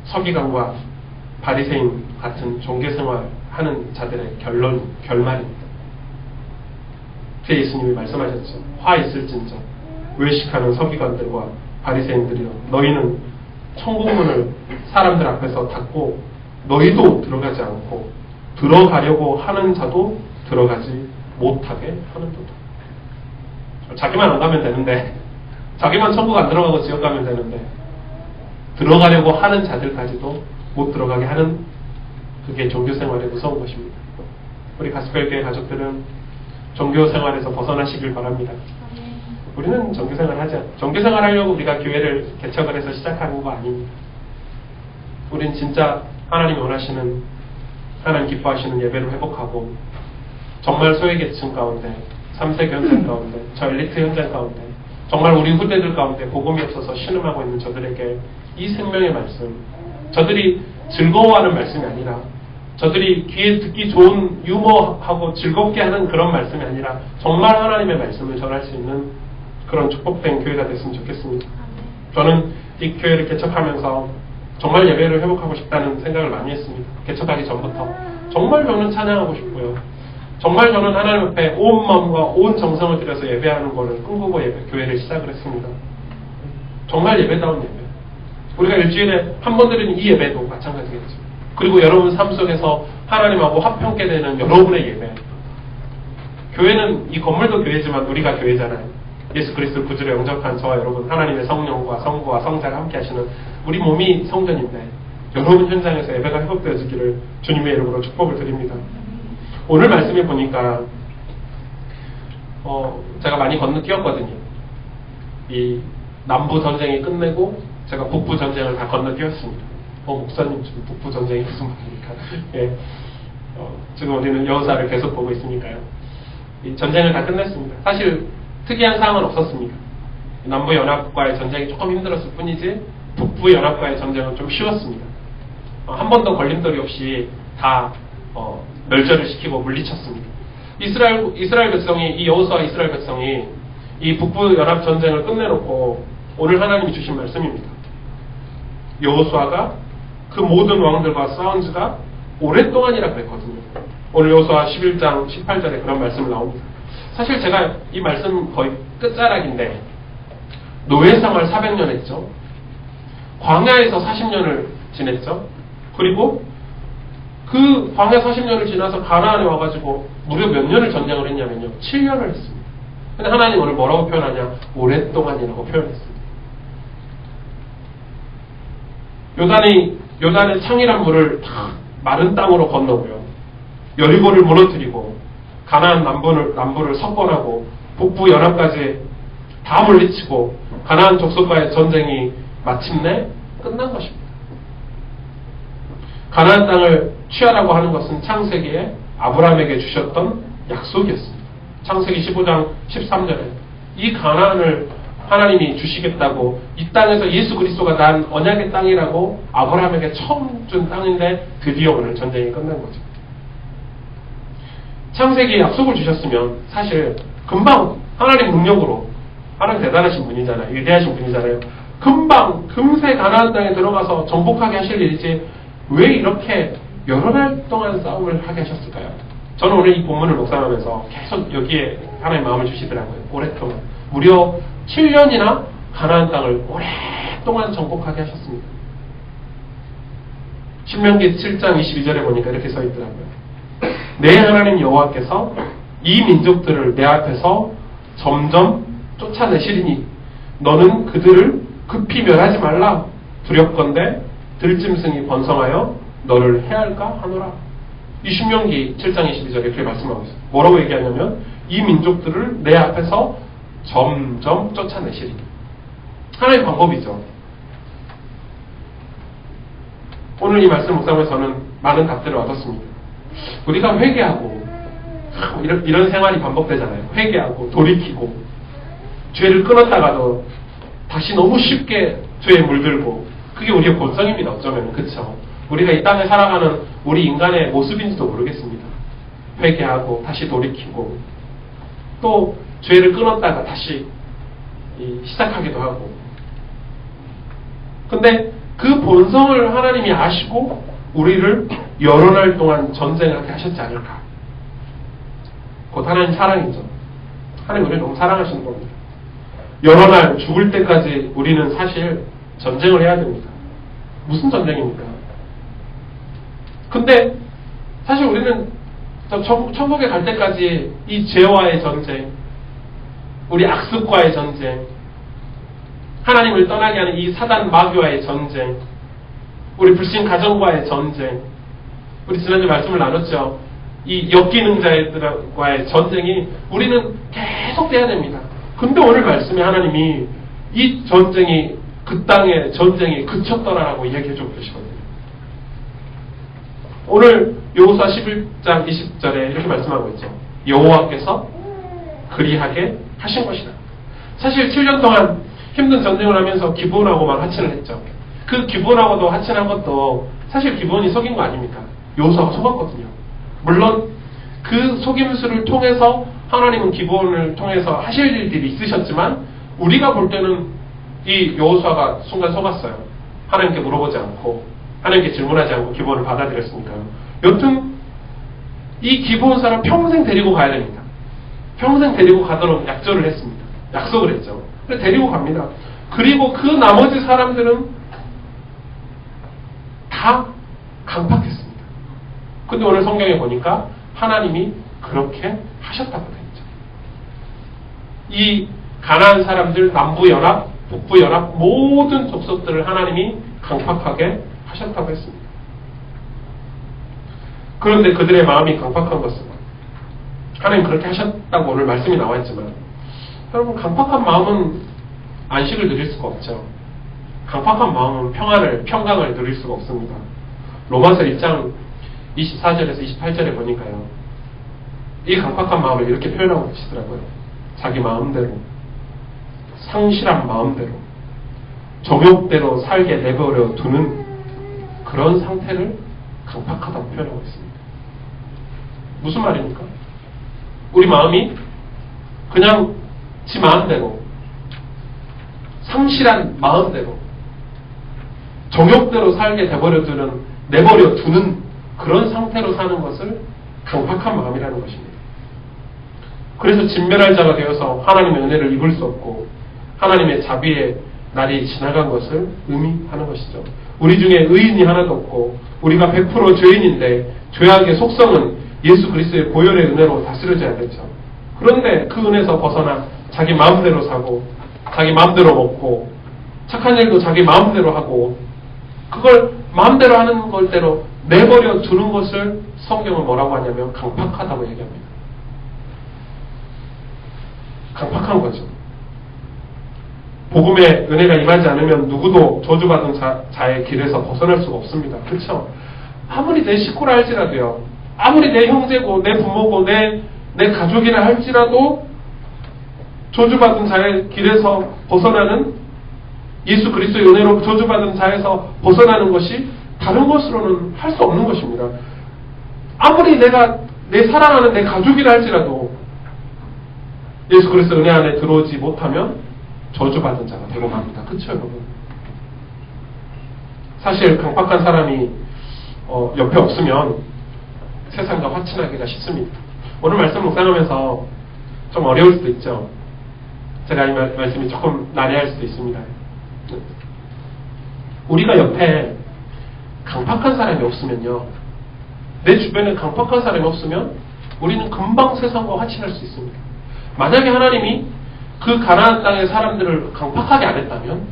서기관과 바리새인 같은 종교생활 하는 자들의 결말입니다. 그 예수님이 말씀하셨죠. 화 있을진저 외식하는 서기관들과 바리새인들이여, 너희는 천국문을 사람들 앞에서 닫고 너희도 들어가지 않고 들어가려고 하는 자도 들어가지 못하게 하는도다. 자기만 안 가면 되는데, 자기만 천국 안 들어가고 지옥 가면 되는데, 들어가려고 하는 자들까지도 못 들어가게 하는, 그게 종교생활의 무서운 것입니다. 우리 가스펠교회 가족들은 종교생활에서 벗어나시길 바랍니다. 우리는 종교생활 하지 않아요. 종교생활 하려고 우리가 교회를 개척을 해서 시작하는 거 아닙니다. 우린 진짜 하나님이 원하시는, 하나님 기뻐하시는 예배를 회복하고, 정말 소외계층 가운데, 3세 현장 가운데, 저 엘리트 현장 가운데, 정말 우리 후대들 가운데 복음이 없어서 신음하고 있는 저들에게 이 생명의 말씀, 저들이 즐거워하는 말씀이 아니라, 저들이 귀에 듣기 좋은 유머하고 즐겁게 하는 그런 말씀이 아니라 정말 하나님의 말씀을 전할 수 있는 그런 축복된 교회가 됐으면 좋겠습니다. 저는 이 교회를 개척하면서 정말 예배를 회복하고 싶다는 생각을 많이 했습니다. 개척하기 전부터. 정말 저는 찬양하고 싶고요. 정말 저는 하나님 앞에 온 마음과 온 정성을 들여서 예배하는 것을 꿈꾸고 교회를 시작을 했습니다. 정말 예배다운 예배. 우리가 일주일에 한 번 드리는 이 예배도 마찬가지겠죠. 그리고 여러분 삶 속에서 하나님하고 화평케 되는 여러분의 예배. 교회는, 이 건물도 교회지만 우리가 교회잖아요. 예수 그리스도를 구주로 영접한 저와 여러분, 하나님의 성령과 성부와 성자가 함께 하시는 우리 몸이 성전인데, 여러분 현장에서 예배가 회복되어지기를 주님의 이름으로 축복을 드립니다. 오늘 말씀에 보니까 제가 많이 건너뛰었거든요. 이 남부 전쟁이 끝내고 제가 북부 전쟁을 다 건너뛰었습니다. 목사님 지금 북부 전쟁이 무슨 말입니까? 예. 지금 우리는 여호사를 계속 보고 있으니까요. 이 전쟁을 다 끝냈습니다. 사실 특이한 사항은 없었습니다. 남부 연합과의 전쟁이 조금 힘들었을 뿐이지 북부 연합과의 전쟁은 좀 쉬웠습니다. 한 번도 걸림돌이 없이 다 멸절을 시키고 물리쳤습니다. 이스라엘 백성이, 이 여호수아 이스라엘 백성이 이 북부 연합 전쟁을 끝내놓고 오늘 하나님이 주신 말씀입니다. 여호수아가 그 모든 왕들과 싸운 지가 오랫동안이라 그랬거든요. 오늘 여호수아 11장 18절에 그런 말씀이 나옵니다. 사실 제가 이 말씀 거의 끝자락인데, 노예 생활 400년 했죠. 광야에서 40년을 지냈죠. 그리고 그 광야 40년을 지나서 가나안에 와가지고 무려 몇 년을 전쟁을 했냐면요, 7년을 했습니다. 근데 하나님 오늘 뭐라고 표현하냐? 오랫동안이라고 표현했습니다. 요단의 창이란 물을 다 마른 땅으로 건너고요, 여리고를 무너뜨리고 가나안 남부를 석권하고 북부 연합까지 다 물리치고 가나안 족속과의 전쟁이 마침내 끝난 것입니다. 가나안 땅을 취하라고 하는 것은 창세기에 아브라함에게 주셨던 약속이었습니다. 창세기 15장 13절에 이 가나안을 하나님이 주시겠다고, 이 땅에서 예수 그리스도가 난 언약의 땅이라고 아브라함에게 처음 준 땅인데 드디어 오늘 전쟁이 끝난 거죠. 창세기에 약속을 주셨으면 사실 금방 하나님 능력으로, 하나님 대단하신 분이잖아요. 위대하신 분이잖아요. 금세 가나안 땅에 들어가서 정복하게 하실 일이지 왜 이렇게 여러 날 동안 싸움을 하게 하셨을까요? 저는 오늘 이 본문을 묵상하면서 계속 여기에 하나님 마음을 주시더라고요. 오랫동안. 무려 7년이나 가나안 땅을 오랫동안 정복하게 하셨습니다. 신명기 7장 22절에 보니까 이렇게 써 있더라고요. 내 하나님 여호와께서 이 민족들을 내 앞에서 점점 쫓아내시리니 너는 그들을 급히 멸하지 말라. 두렵건대 들짐승이 번성하여 너를 해할까 하노라. 이 신명기 7장 22절에 이렇게 말씀하고 있어요. 뭐라고 얘기하냐면 이 민족들을 내 앞에서 점점 쫓아내시리니. 하나의 방법이죠. 오늘 이 말씀 묵상하면서 저는 많은 답들을 얻었습니다. 우리가 회개하고 이런 생활이 반복되잖아요. 회개하고 돌이키고 죄를 끊었다가도 다시 너무 쉽게 죄에 물들고, 그게 우리의 본성입니다. 어쩌면. 그렇죠. 우리가 이 땅에 살아가는 우리 인간의 모습인지도 모르겠습니다. 회개하고 다시 돌이키고 또 죄를 끊었다가 다시 시작하기도 하고. 근데 그 본성을 하나님이 아시고 우리를 여러 날 동안 전쟁하게 하셨지 않을까. 곧 하나님 사랑이죠. 하나님 우리를 너무 사랑하시는 겁니다. 여러 날 죽을 때까지 우리는 사실 전쟁을 해야 됩니다. 무슨 전쟁입니까? 근데 사실 우리는 천국에 갈 때까지 이 죄와의 전쟁, 우리 악습과의 전쟁, 하나님을 떠나게 하는 이 사단 마귀와의 전쟁, 우리 불신 가정과의 전쟁, 우리 지난주 말씀을 나눴죠. 이 엮이는 자들과의 전쟁이 우리는 계속돼야 됩니다. 근데 오늘 말씀에 하나님이 이 전쟁이, 그 땅의 전쟁이 그쳤더라라고 이야기해주고 계시거든요. 오늘 여호수아 11장 20절에 이렇게 말씀하고 있죠. 여호와께서 그리하게 하신 것이다. 사실 7년 동안 힘든 전쟁을 하면서 기브온하고 막 하친을 했죠. 그 기브온하고도 하친한 것도 사실 기브온이 속인 거 아닙니까? 여호수아가 속았거든요. 물론 그 속임수를 통해서 하나님은 기브온을 통해서 하실 일들이 있으셨지만 우리가 볼 때는 이 여호수아가 순간 속았어요. 하나님께 물어보지 않고 하나님께 질문하지 않고 기브온을 받아들였으니까요. 여튼 이 기브온 사람 평생 데리고 가야 됩니다. 평생 데리고 가도록 약조를 했습니다. 약속을 했죠. 그래서 데리고 갑니다. 그리고 그 나머지 사람들은 다 강팍했습니다. 근데 오늘 성경에 보니까 하나님이 그렇게 하셨다고 되어 있죠. 이 가나안 사람들, 남부연합, 북부연합 모든 족속들을 하나님이 강팍하게 하셨다고 했습니다. 그런데 그들의 마음이 강팍한 것은 하나님 그렇게 하셨다고 오늘 말씀이 나와 있지만 여러분, 강팍한 마음은 안식을 누릴 수가 없죠. 강팍한 마음은 평강을 누릴 수가 없습니다. 로마서 1장 24절에서 28절에 보니까요. 이 강팍한 마음을 이렇게 표현하고 계시더라고요. 자기 마음대로, 상실한 마음대로, 정욕대로 살게 내버려 두는 그런 상태를 강팍하다고 표현하고 있습니다. 무슨 말입니까? 우리 마음이 그냥 지 마음대로, 상실한 마음대로, 정욕대로 살게 내버려 두는 그런 상태로 사는 것을 강팍한 마음이라는 것입니다. 그래서 진멸할 자가 되어서 하나님의 은혜를 입을 수 없고 하나님의 자비의 날이 지나간 것을 의미하는 것이죠. 우리 중에 의인이 하나도 없고 우리가 100% 죄인인데 죄악의 속성은 예수 그리스도의 보혈의 은혜로 다스려져야겠죠. 그런데 그 은혜에서 벗어나 자기 마음대로 사고 자기 마음대로 먹고 착한 일도 자기 마음대로 하고 그걸 마음대로 하는 걸대로 내버려 두는 것을 성경은 뭐라고 하냐면 강팍하다고 얘기합니다. 강팍한 거죠. 복음의 은혜가 임하지 않으면 누구도 저주받은 자의 길에서 벗어날 수가 없습니다. 그렇죠? 아무리 내 식구라 할지라도요. 아무리 내 형제고 내 부모고 내 가족이라 할지라도 저주받은 자의 길에서 벗어나는 예수 그리스도의 은혜로 저주받은 자에서 벗어나는 것이 다른 것으로는 할 수 없는 것입니다. 아무리 내가 내 사랑하는 내 가족이라 할지라도 예수 그리스도 은혜 안에 들어오지 못하면 저주받은 자가 되고 맙니다. 그렇죠, 여러분? 사실 강팍한 사람이 옆에 없으면 세상과 화친하기가 쉽습니다. 오늘 말씀 묵상하면서 좀 어려울 수도 있죠. 제가 이 말씀이 조금 난해할 수도 있습니다. 우리가 옆에 강팍한 사람이 없으면요, 내 주변에 강팍한 사람이 없으면 우리는 금방 세상과 화친할 수 있습니다. 만약에 하나님이 그 가나안 땅의 사람들을 강팍하게 안 했다면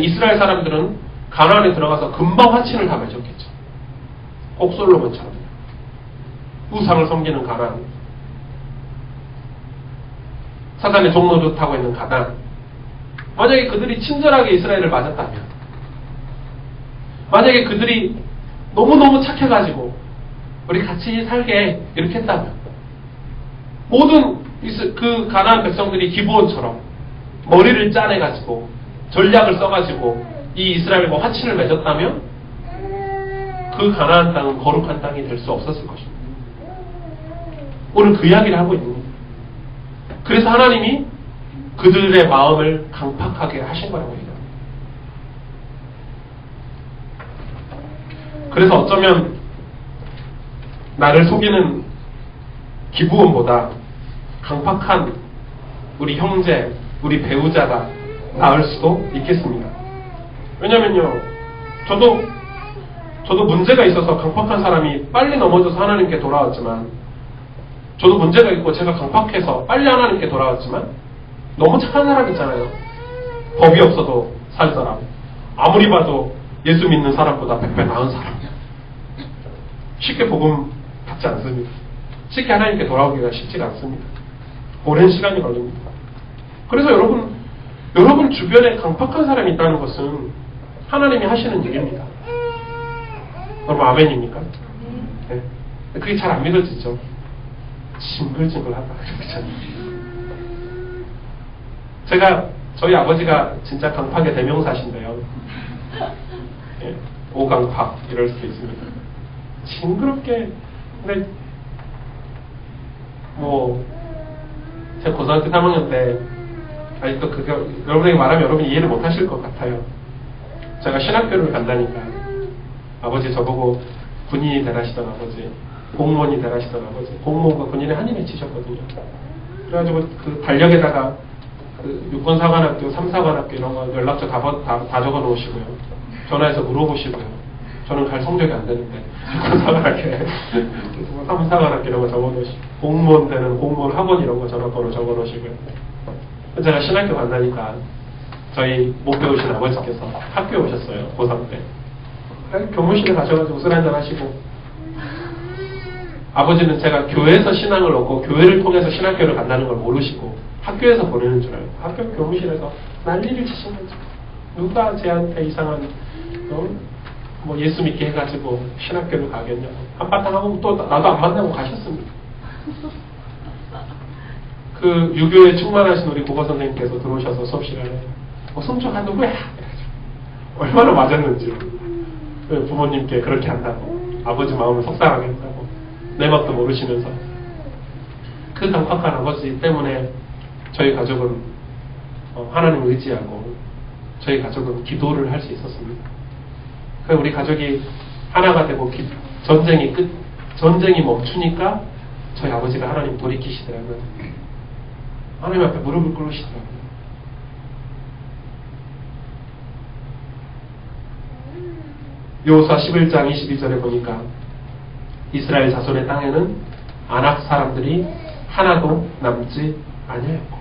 이스라엘 사람들은 가나안에 들어가서 금방 화친을 다 맺었겠죠. 꼭 솔로몬처럼 우상을 섬기는 가나안, 사단의 종노릇 하고 있는 가나안. 만약에 그들이 친절하게 이스라엘을 맞았다면, 만약에 그들이 너무너무 착해가지고 우리 같이 살게 이렇게 했다면, 모든 그 가나안 백성들이 기브온처럼 머리를 짜내가지고 전략을 써가지고 이 이스라엘과 화친을 맺었다면 그 가나안 땅은 거룩한 땅이 될 수 없었을 것입니다. 오늘 그 이야기를 하고 있는 겁니다. 그래서 하나님이 그들의 마음을 강팍하게 하신 거라고 얘기합니다. 그래서 어쩌면 나를 속이는 기브온보다 강팍한 우리 형제, 우리 배우자가 나을 수도 있겠습니다. 왜냐면요, 저도 문제가 있어서 강팍한 사람이 빨리 넘어져서 하나님께 돌아왔지만, 저도 문제가 있고 제가 강팍해서 빨리 하나님께 돌아왔지만, 너무 착한 사람 있잖아요. 법이 없어도 살 사람. 아무리 봐도 예수 믿는 사람보다 100배 나은 사람. 쉽게 복음 받지 않습니다. 쉽게 하나님께 돌아오기가 쉽지가 않습니다. 오랜 시간이 걸립니다. 그래서 여러분 주변에 강팍한 사람이 있다는 것은 하나님이 하시는 일입니다. 여러분 아멘입니까? 네. 그게 잘 안 믿어지죠. 징글징글하다. 저희 아버지가 진짜 강팍의 대명사신데요. 예, 오강팍 이럴 수도 있습니다. 징그럽게. 근데 제가 고등학교 3학년 때 아직도 여러분에게 말하면 여러분이 이해를 못 하실 것 같아요. 제가 신학교를 간다니까 아버지 저보고 군인이 되라시던 아버지, 공무원이 되라시던 아버지, 공무원과 군인의 한이 맺히셨거든요. 그래가지고 그 달력에다가 그 육군사관학교, 3사관학교 이런 거 연락처 다 적어 놓으시고요. 전화해서 물어보시고요. 저는 갈 성적이 안 되는데 육군사관학교에 3사관학교 이런 거 적어 놓으시고, 공무원 되는 공무원 학원 이런 거 전화번호 적어 놓으시고요. 제가 신학교 간다니까 저희 못 배우신 아버지께서 학교에 오셨어요. 고3 때. 교무실에 가셔가지고 술 한잔 하시고, 아버지는 제가 교회에서 신앙을 얻고 교회를 통해서 신학교를 간다는 걸 모르시고 학교에서 보내는 줄 알고 학교 교무실에서 난리를 치신 거죠. 누가 쟤한테 이상한 예수 믿게 해가지고 신학교를 가겠냐고. 한바탕 하고 또 나도 안 만나고 가셨습니다. 그 유교에 충만하신 우리 국어 선생님께서 들어오셔서 수업 시간에 성적한 누구야? 얼마나 맞았는지. 부모님께 그렇게 한다고, 아버지 마음을 속상하게 한다고, 내 맘도 모르시면서. 그 강팍한 아버지 때문에 저희 가족은 하나님을 의지하고 저희 가족은 기도를 할 수 있었습니다. 그래서 우리 가족이 하나가 되고 전쟁이 멈추니까 저희 아버지가 하나님 돌이키시더라고요. 하나님 앞에 무릎을 꿇으시더라고요. 여호수아 11장 22절에 보니까 이스라엘 자손의 땅에는 아낙 사람들이 하나도 남지 아니하였고,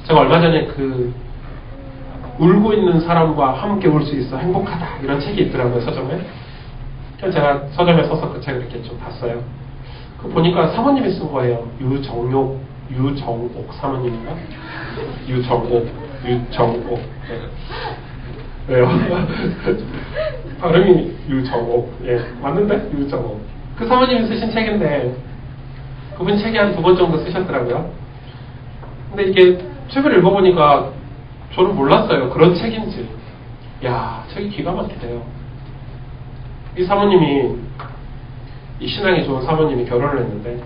제가 얼마 전에 울고 있는 사람과 함께 울 수 있어 행복하다 이런 책이 있더라고요, 서점에. 그래서 제가 서점에 써서 그 책을 이렇게 좀 봤어요. 그 보니까 사모님이 쓴 거예요. 유정옥 사모님인가? 유정옥. 네. 왜요? 발음이 유정옥. 예, 맞는데? 유정옥. 그 사모님이 쓰신 책인데, 그분 책이 한 2번 정도 쓰셨더라고요. 근데 이게 책을 읽어보니까 저는 몰랐어요. 그런 책인지. 야, 책이 기가 막히대요. 이 사모님이, 이 신앙이 좋은 사모님이 결혼을 했는데,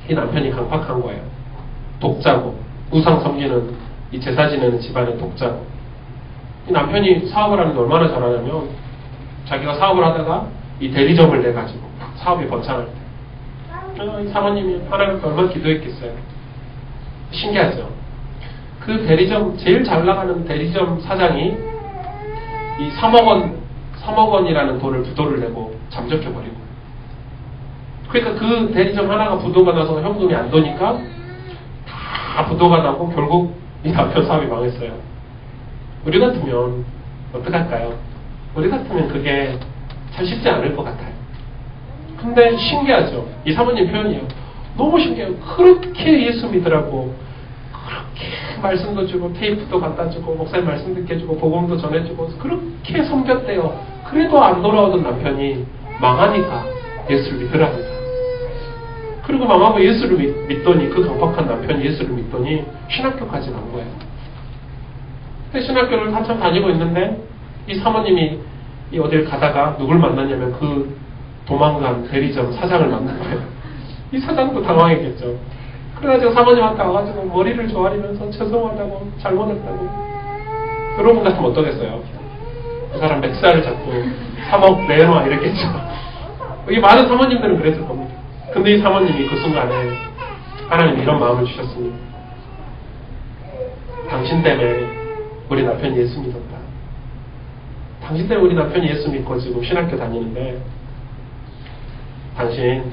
이 남편이 강팍한 거예요. 독자고, 우상 섬기는, 이 제사 지내는 집안의 독자고. 이 남편이 사업을 하는데 얼마나 잘하냐면, 자기가 사업을 하다가 이 대리점을 내가지고 사업이 번창할 때, 이 사모님이 하나님께 얼마나 기도했겠어요. 신기하죠. 그 대리점, 제일 잘 나가는 대리점 사장이 이 3억 원이라는 부도를 내고 잠적해버리고, 그러니까 그 대리점 하나가 부도가 나서 현금이 안 도니까 다 부도가 나고 결국 이 남편 사업이 망했어요. 우리 같으면 어떡할까요? 우리 같으면 그게 참 쉽지 않을 것 같아요. 근데 신기하죠. 이 사모님 표현이요. 너무 신기해요. 그렇게 예수 믿으라고, 그렇게 말씀도 주고 테이프도 갖다 주고 목사님 말씀 듣게 해주고 복음도 전해주고 그렇게 섬겼대요. 그래도 안 돌아오던 남편이 망하니까 예수를 믿으랍니다. 그리고 망하고 예수를 믿더니, 그 강팍한 남편이 예수를 믿더니 신학교까지 간 거예요. 근데 신학교를 한참 다니고 있는데 이 사모님이 어딜 가다가 누굴 만났냐면 그 도망간 대리점 사장을 만난 거예요. 이 사장도 당황했겠죠. 그래가지고 사모님한테 와가지고 머리를 조아리면서 죄송하다고, 잘못했다고. 여러분 같으면 어떠겠어요? 그 사람 맥살을 잡고 3억 내놔 이랬겠죠. 이 많은 사모님들은 그랬을 겁니다. 근데 이 사모님이 그 순간에 하나님 이런 마음을 주셨습니다. 당신 때문에 우리 남편이 예수 믿었다. 당신 때문에 우리 남편이 예수 믿고 지금 신학교 다니는데 당신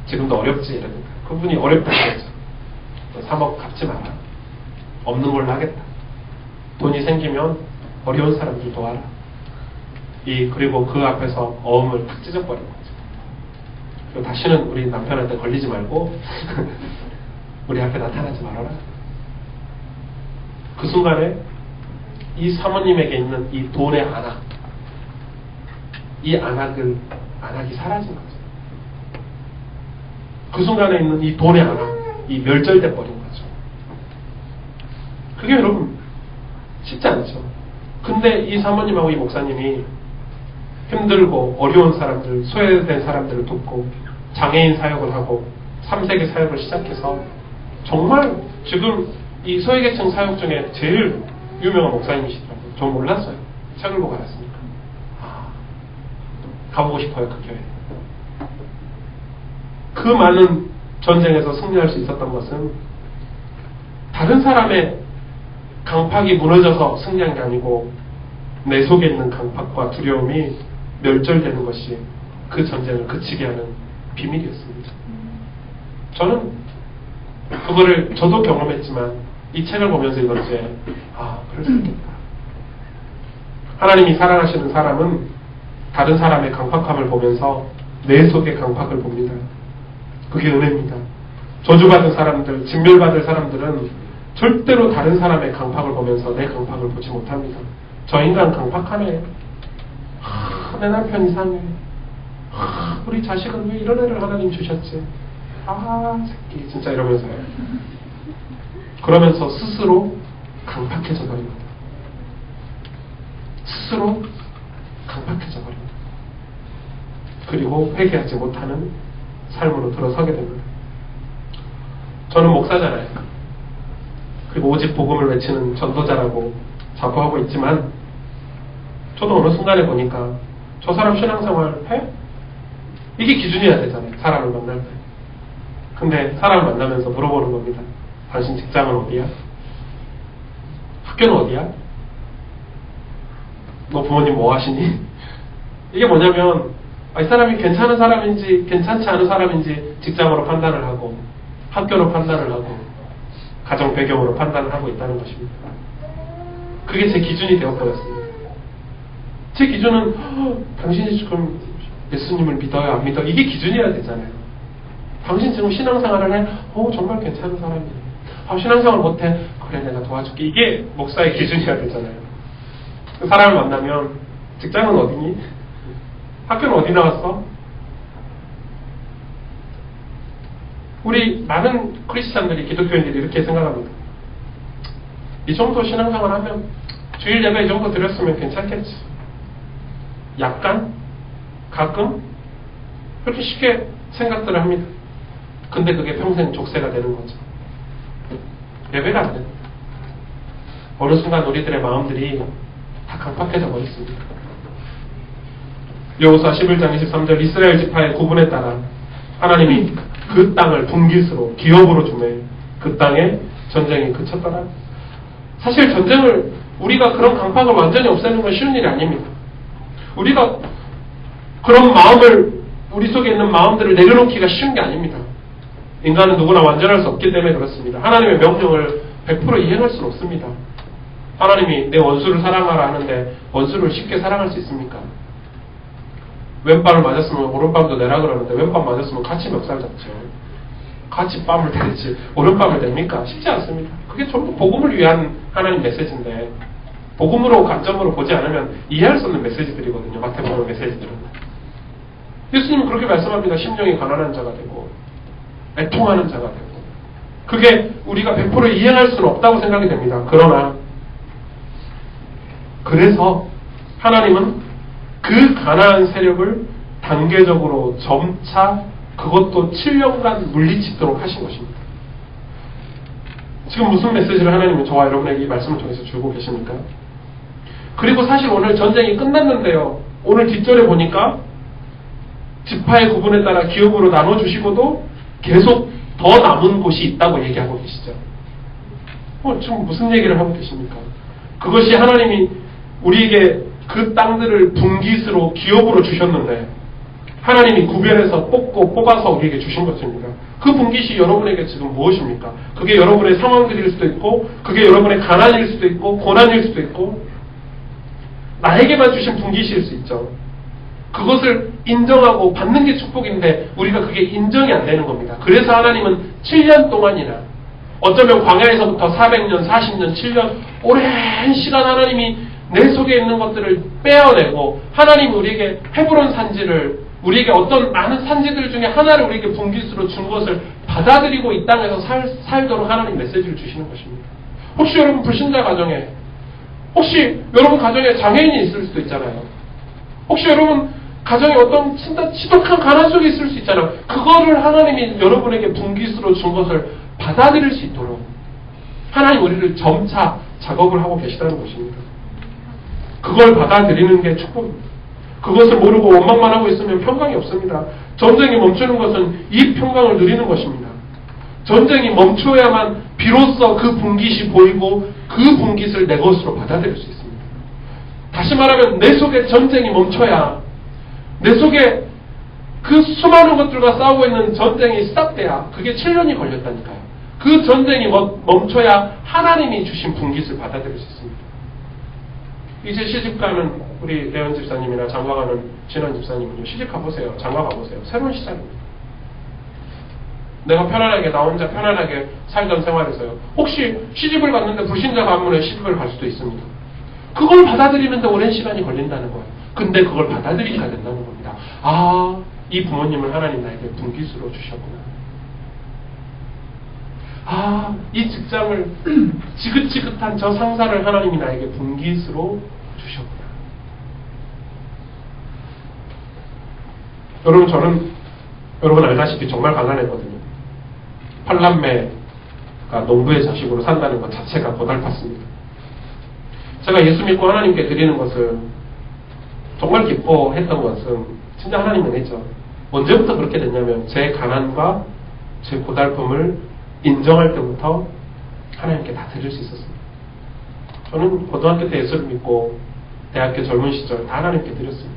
지금도 어렵지? 이러니까 그분이 어렵다고 했죠. 3억 갚지 마라. 없는 걸로 하겠다. 돈이 생기면 어려운 사람들 도와라. 그리고 그 앞에서 어음을 탁 찢어버린 거죠. 그리고 다시는 우리 남편한테 걸리지 말고 우리 앞에 나타나지 말아라. 그 순간에 이 사모님에게 있는 이 돈의 안악, 이 안악이 사라진 거죠. 그 순간에 있는 이 돈의 안악, 이 멸절돼 버린 거죠. 그게 여러분 쉽지 않죠. 근데 이 사모님하고 이 목사님이 힘들고 어려운 사람들, 소외된 사람들을 돕고 장애인 사역을 하고 3세계 사역을 시작해서 정말 지금 이 소외계층 사역 중에 제일 유명한 목사님이시더라고요. 전 몰랐어요. 책을 보고 알았으니까. 가보고 싶어요, 그 교회. 그 많은 전쟁에서 승리할 수 있었던 것은 다른 사람의 강팍이 무너져서 승리한 게 아니고 내 속에 있는 강팍과 두려움이 멸절되는 것이 그 전쟁을 그치게 하는 비밀이었습니다. 저는 그거를 저도 경험했지만 이 책을 보면서 이번 주에 그럴 수 있겠다. 하나님이 사랑하시는 사람은 다른 사람의 강팍함을 보면서 내 속의 강팍을 봅니다. 그게 은혜입니다. 저주받은 사람들, 진멸받을 사람들은 절대로 다른 사람의 강팍을 보면서 내 강팍을 보지 못합니다. 저 인간 강팍하네. 내 남편 이상해. 우리 자식은 왜 이런 애를 하나님 주셨지? 새끼 진짜 이러면서요. 그러면서 스스로 강팍해져 버립니다. 스스로 강팍해져 버립니다. 그리고 회개하지 못하는 삶으로 들어서게 됩니다. 저는 목사잖아요. 그리고 오직 복음을 외치는 전도자라고 자부하고 있지만 저도 어느 순간에 보니까 저 사람 신앙생활 해? 이게 기준이어야 되잖아요. 사람을 만날 때. 근데 사람을 만나면서 물어보는 겁니다. 당신 직장은 어디야? 학교는 어디야? 너 부모님 뭐 하시니? 이게 뭐냐면 이 사람이 괜찮은 사람인지 괜찮지 않은 사람인지 직장으로 판단을 하고 학교로 판단을 하고 가정 배경으로 판단을 하고 있다는 것입니다. 그게 제 기준이 되어버렸습니다. 제 기준은 당신이 지금 예수님을 믿어요? 안 믿어요? 이게 기준이어야 되잖아요. 당신 지금 신앙생활을 해? 정말 괜찮은 사람이네. 신앙생활 못해? 그래 내가 도와줄게. 이게 목사의 기준이어야 되잖아요. 그 사람을 만나면 직장은 어디니? 학교는 어디 나왔어? 우리 많은 크리스찬들이, 기독교인들이 이렇게 생각합니다. 이 정도 신앙생활 하면 주일 예배 이 정도 드렸으면 괜찮겠지. 약간? 가끔? 그렇게 쉽게 생각들을 합니다. 근데 그게 평생 족쇄가 되는 거죠. 예배가 안 됩니다. 어느 순간 우리들의 마음들이 다 강팍해져 버렸습니다. 여호수아 11장 23절 이스라엘 지파의 구분에 따라 하나님이 그 땅을 분깃으로 기업으로 주매 그 땅에 전쟁이 그쳤더라. 사실 전쟁을 우리가 그런 강팍을 완전히 없애는 건 쉬운 일이 아닙니다. 우리가 그런 마음을 우리 속에 있는 마음들을 내려놓기가 쉬운 게 아닙니다. 인간은 누구나 완전할 수 없기 때문에 그렇습니다. 하나님의 명령을 100% 이행할 수는 없습니다. 하나님이 내 원수를 사랑하라 하는데 원수를 쉽게 사랑할 수 있습니까? 왼발을 맞았으면 오른밤도 내라 그러는데 왼밤 맞았으면 같이 멱살 잡죠. 같이 뺨을 대지 오른밤을 댑니까? 쉽지 않습니다. 그게 전부 복음을 위한 하나님 메시지인데 복음으로 관점으로 보지 않으면 이해할 수 없는 메시지들이거든요. 마태복음 메시지들은. 예수님은 그렇게 말씀합니다. 심령이 가난한 자가 되고 애통하는 자가 되고 그게 우리가 100% 이해할 수는 없다고 생각이 됩니다. 그러나 그래서 하나님은 그 가나안 세력을 단계적으로 점차 그것도 7년간 물리치도록 하신 것입니다. 지금 무슨 메시지를 하나님은 저와 여러분에게 이 말씀을 통해서 주고 계십니까? 그리고 사실 오늘 전쟁이 끝났는데요. 오늘 뒷절에 보니까 지파의 구분에 따라 기업으로 나눠주시고도 계속 더 남은 곳이 있다고 얘기하고 계시죠. 지금 무슨 얘기를 하고 계십니까? 그것이 하나님이 우리에게 그 땅들을 분깃으로 기업으로 주셨는데 하나님이 구별해서 뽑아서 우리에게 주신 것입니다. 그 분깃이 여러분에게 지금 무엇입니까? 그게 여러분의 상황들일 수도 있고 그게 여러분의 가난일 수도 있고 고난일 수도 있고 나에게만 주신 분깃일 수 있죠. 그것을 인정하고 받는 게 축복인데 우리가 그게 인정이 안 되는 겁니다. 그래서 하나님은 7년 동안이나 어쩌면 광야에서부터 400년, 40년, 7년 오랜 시간 하나님이 내 속에 있는 것들을 빼어내고 하나님이 우리에게 헤브론 산지를 우리에게 어떤 많은 산지들 중에 하나를 우리에게 분깃으로 준 것을 받아들이고 이 땅에서 살도록 하나님 메시지를 주시는 것입니다. 혹시 여러분 불신자 가정에 혹시 여러분 가정에 장애인이 있을 수도 있잖아요. 혹시 여러분 가정에 어떤 진짜 지독한 가난 속에 있을 수 있잖아요. 그거를 하나님이 여러분에게 분깃으로 준 것을 받아들일 수 있도록 하나님 우리를 점차 작업을 하고 계시다는 것입니다. 그걸 받아들이는 게 축복입니다. 그것을 모르고 원망만 하고 있으면 평강이 없습니다. 전쟁이 멈추는 것은 이 평강을 누리는 것입니다. 전쟁이 멈춰야만 비로소 그 분깃이 보이고 그 분깃을 내 것으로 받아들일 수 있습니다. 다시 말하면 내 속에 전쟁이 멈춰야 내 속에 그 수많은 것들과 싸우고 있는 전쟁이 시작돼야 그게 7년이 걸렸다니까요. 그 전쟁이 멈춰야 하나님이 주신 분깃을 받아들일 수 있습니다. 이제 시집가는 우리 레온 집사님이나 장가가는 진원 집사님은요. 시집 가보세요. 장가 가보세요. 새로운 시작입니다. 내가 편안하게 나 혼자 편안하게 살던 생활에서요. 혹시 시집을 갔는데 불신자 가문에 시집을 갈 수도 있습니다. 그걸 받아들이는데 오랜 시간이 걸린다는 거예요. 근데 그걸 받아들이셔야 된다는 겁니다. 아, 이 부모님을 하나님 나에게 분깃으로 주셨구나. 아, 이 직장을 지긋지긋한 저 상사를 하나님이 나에게 분깃으로 주셨구나. 여러분 저는 여러분 알다시피 정말 가난했거든요. 8남매가 농부의 자식으로 산다는 것 자체가 고달팠습니다. 제가 예수 믿고 하나님께 드리는 것을 정말 기뻐했던 것은 진짜 하나님 은혜죠. 언제부터 그렇게 됐냐면 제 가난과 제 고달픔을 인정할 때부터 하나님께 다 드릴 수 있었습니다. 저는 고등학교 때 예수를 믿고 대학교 젊은 시절 다 하나님께 드렸습니다.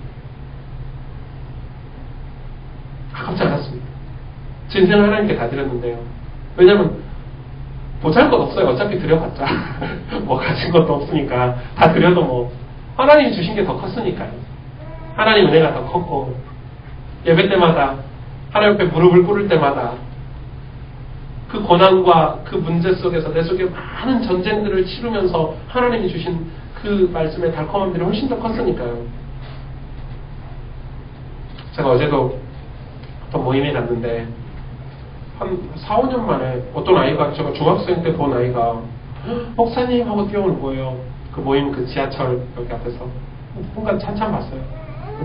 아깝지 않았습니다. 제 인생을 하나님께 다 드렸는데요. 왜냐면 보잘 것 없어요. 어차피 드려봤자 뭐 가진 것도 없으니까 다 드려도 뭐 하나님이 주신 게 더 컸으니까요. 하나님 은혜가 더 컸고 예배 때마다 하나님 앞에 무릎을 꿇을 때마다 그 고난과 그 문제 속에서 내 속에 많은 전쟁들을 치르면서 하나님이 주신 그 말씀의 달콤함들이 훨씬 더 컸으니까요. 제가 어제도 어떤 모임에 갔는데 한 4, 5년 만에 어떤 아이가 제가 중학생 때 본 아이가 목사님 하고 뛰어오는 거예요. 그 모임 그 지하철 여기 앞에서 순간 찬참 봤어요.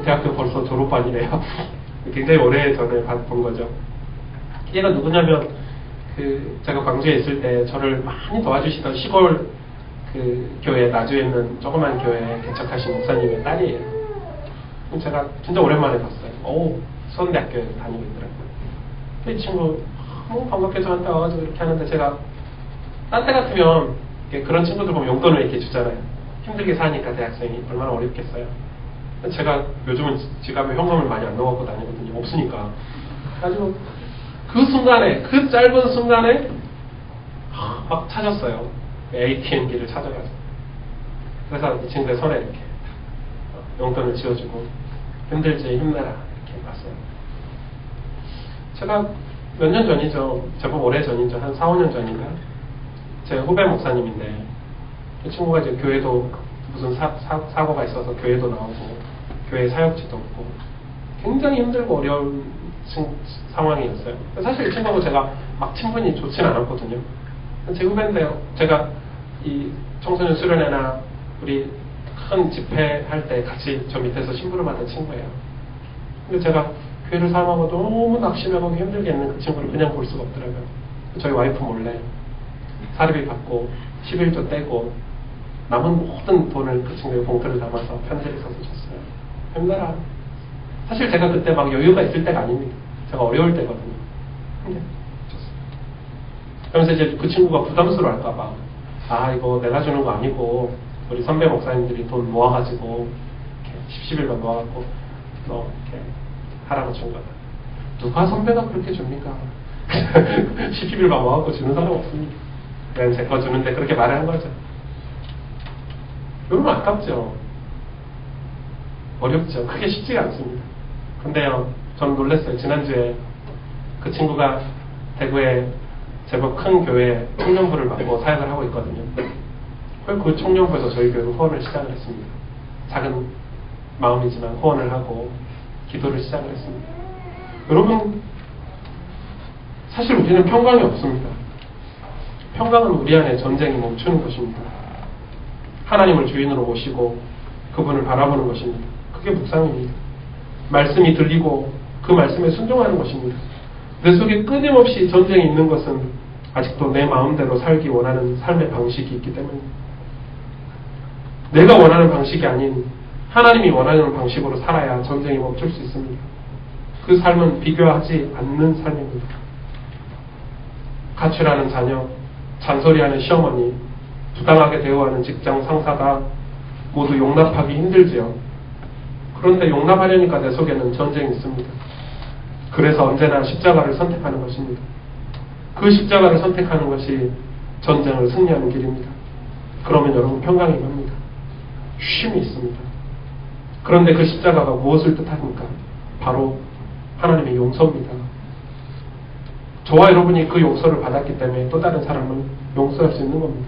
대학교 벌써 졸업반이래요. 굉장히 오래전에 본 거죠. 얘가 누구냐면 그 제가 광주에 있을 때 저를 많이 도와주시던 시골 그 교회 나주에 있는 조그만 교회 개척하신 목사님의 딸이에요. 제가 진짜 오랜만에 봤어요. 오, 수원대학교에 다니고 있더라고요. 이 친구 너무 반갑게 저한테 와가지고 이렇게 하는데 제가 딴 때 같으면 그런 친구들 보면 용돈을 이렇게 주잖아요. 힘들게 사니까 대학생이 얼마나 어렵겠어요. 제가 요즘은 지갑에 현금을 많이 안 넣어갖고 다니거든요. 없으니까. 그래가지고 그 순간에 그 짧은 순간에 막 찾았어요. ATM기를 찾아가지고. 그래서 이 친구의 손에 이렇게 용돈을 지어주고 힘들지 힘내라 이렇게 봤어요. 제가 몇 년 전이죠. 제법 오래 전이죠. 한 4, 5년 전인가. 제 후배 목사님인데 그 친구가 이제 교회도 무슨 사고가 있어서 교회도 나오고 교회 사역지도 없고 굉장히 힘들고 어려운 상황이었어요. 사실 이 친구하고 제가 막 친분이 좋지는 않았거든요. 제 후배인데요. 제가 이 청소년 수련회나 우리 큰 집회 할 때 같이 저 밑에서 심부름하던 친구예요. 근데 제가 교회를 사용하고 너무 낙심하고 힘들게 있는 그 친구를 그냥 볼 수가 없더라고요. 저희 와이프 몰래 사례비 받고 11조 떼고 남은 모든 돈을 그 친구의 봉투를 담아서 편지를 써서 줬어요. 힘내라. 사실 제가 그때 막 여유가 있을 때가 아닙니다. 제가 어려울 때거든요. 근데 줬어요. 그러면서 이제 그 친구가 부담스러워할까봐 아 이거 내가 주는 거 아니고 우리 선배 목사님들이 돈 모아가지고 이렇게 10일만 모아갖고 너 이렇게 하라고 준 거다. 누가 선배가 그렇게 줍니까? 10일만 모아갖고 주는 사람 없습니다. 그냥 제 거 주는데 그렇게 말을 한 거죠. 여러분 아깝죠? 어렵죠? 그게 쉽지가 않습니다. 근데요, 저는 놀랐어요. 지난주에 그 친구가 대구에 제법 큰 교회에 청년부를 맡고 사역을 하고 있거든요. 그 청년부에서 저희 교회로 후원을 시작을 했습니다. 작은 마음이지만 후원을 하고 기도를 시작을 했습니다. 여러분, 사실 우리는 평강이 없습니다. 평강은 우리 안에 전쟁이 멈추는 것입니다. 하나님을 주인으로 모시고 그분을 바라보는 것입니다. 그게 묵상입니다. 말씀이 들리고 그 말씀에 순종하는 것입니다. 내 속에 끊임없이 전쟁이 있는 것은 아직도 내 마음대로 살기 원하는 삶의 방식이 있기 때문입니다. 내가 원하는 방식이 아닌 하나님이 원하는 방식으로 살아야 전쟁이 멈출 수 있습니다. 그 삶은 비교하지 않는 삶입니다. 가출하는 자녀, 잔소리하는 시어머니, 부당하게 대우하는 직장 상사가 모두 용납하기 힘들지요. 그런데 용납하려니까 내 속에는 전쟁이 있습니다. 그래서 언제나 십자가를 선택하는 것입니다. 그 십자가를 선택하는 것이 전쟁을 승리하는 길입니다. 그러면 여러분 평강이 갑니다. 쉼이 있습니다. 그런데 그 십자가가 무엇을 뜻합니까? 바로 하나님의 용서입니다. 저와 여러분이 그 용서를 받았기 때문에 또 다른 사람을 용서할 수 있는 겁니다.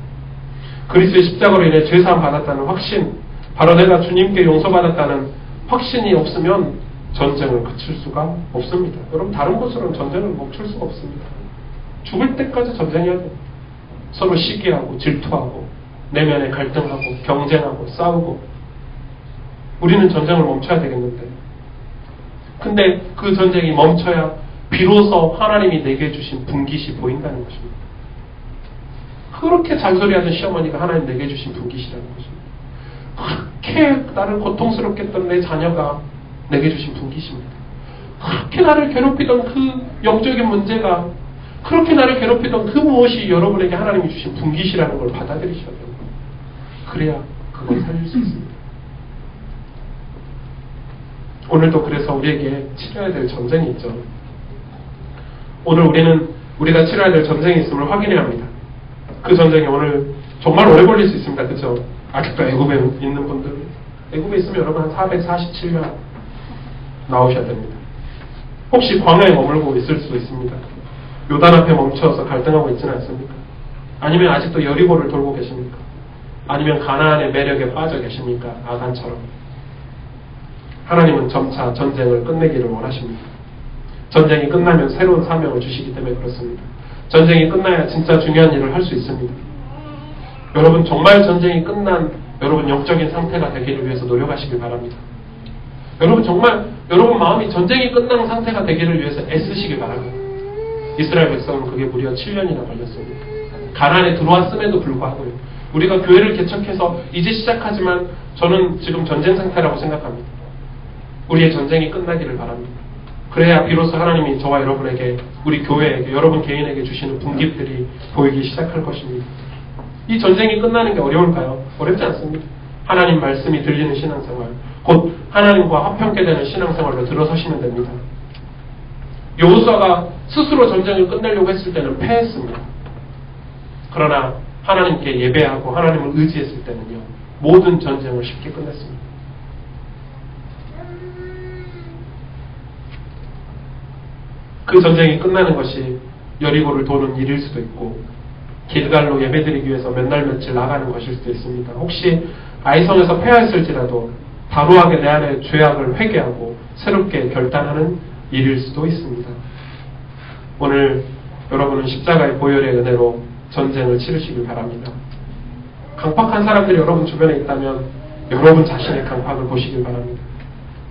그리스도의 십자가로 인해 죄사함 받았다는 확신, 바로 내가 주님께 용서받았다는 확신이 없으면 전쟁을 그칠 수가 없습니다. 여러분 다른 곳으로는 전쟁을 멈출 수가 없습니다. 죽을 때까지 전쟁해야 돼요. 서로 시기하고 질투하고 내면에 갈등하고 경쟁하고 싸우고 우리는 전쟁을 멈춰야 되겠는데 근데 그 전쟁이 멈춰야 비로소 하나님이 내게 주신 분깃이 보인다는 것입니다. 그렇게 잔소리하던 시어머니가 하나님 내게 주신 분깃이라는 것입니다. 그렇게 나를 고통스럽게 했던 내 자녀가 내게 주신 분깃입니다. 그렇게 나를 괴롭히던 그 영적인 문제가 그렇게 나를 괴롭히던 그 무엇이 여러분에게 하나님이 주신 분깃이라는 걸 받아들이셔야 됩니다. 그래야 그걸 살릴 수 있습니다. 오늘도 그래서 우리에게 치러야 될 전쟁이 있죠. 오늘 우리는 우리가 치러야 될 전쟁이 있음을 확인해야 합니다. 그 전쟁이 오늘 정말 오래 걸릴 수 있습니다. 그렇죠? 아직도 애굽에 있는 분들 애굽에 있으면 여러분 한 447년 나오셔야 됩니다. 혹시 광야에 머물고 있을 수도 있습니다. 요단 앞에 멈춰서 갈등하고 있지는 않습니까? 아니면 아직도 여리고를 돌고 계십니까? 아니면 가나안의 매력에 빠져 계십니까? 아간처럼. 하나님은 점차 전쟁을 끝내기를 원하십니다. 전쟁이 끝나면 새로운 사명을 주시기 때문에 그렇습니다. 전쟁이 끝나야 진짜 중요한 일을 할 수 있습니다. 여러분 정말 전쟁이 끝난 여러분 영적인 상태가 되기를 위해서 노력하시길 바랍니다. 여러분 정말 여러분 마음이 전쟁이 끝난 상태가 되기를 위해서 애쓰시길 바랍니다. 이스라엘 백성은 그게 무려 7년이나 걸렸습니다. 가나안에 들어왔음에도 불구하고요. 우리가 교회를 개척해서 이제 시작하지만 저는 지금 전쟁 상태라고 생각합니다. 우리의 전쟁이 끝나기를 바랍니다. 그래야 비로소 하나님이 저와 여러분에게 우리 교회에게 여러분 개인에게 주시는 분깃들이 보이기 시작할 것입니다. 이 전쟁이 끝나는 게 어려울까요? 어렵지 않습니다. 하나님 말씀이 들리는 신앙생활 곧 하나님과 화평케 되는 신앙생활로 들어서시면 됩니다. 여호수아가 스스로 전쟁을 끝내려고 했을 때는 패했습니다. 그러나 하나님께 예배하고 하나님을 의지했을 때는요 모든 전쟁을 쉽게 끝냈습니다. 그 전쟁이 끝나는 것이 여리고를 도는 일일 수도 있고 길갈로 예배드리기 위해서 몇 날 며칠 나가는 것일 수도 있습니다. 혹시 아이성에서 패하였을지라도 단호하게 내 안의 죄악을 회개하고 새롭게 결단하는 일일 수도 있습니다. 오늘 여러분은 십자가의 보혈의 은혜로 전쟁을 치르시길 바랍니다. 강팍한 사람들이 여러분 주변에 있다면 여러분 자신의 강팍을 보시길 바랍니다.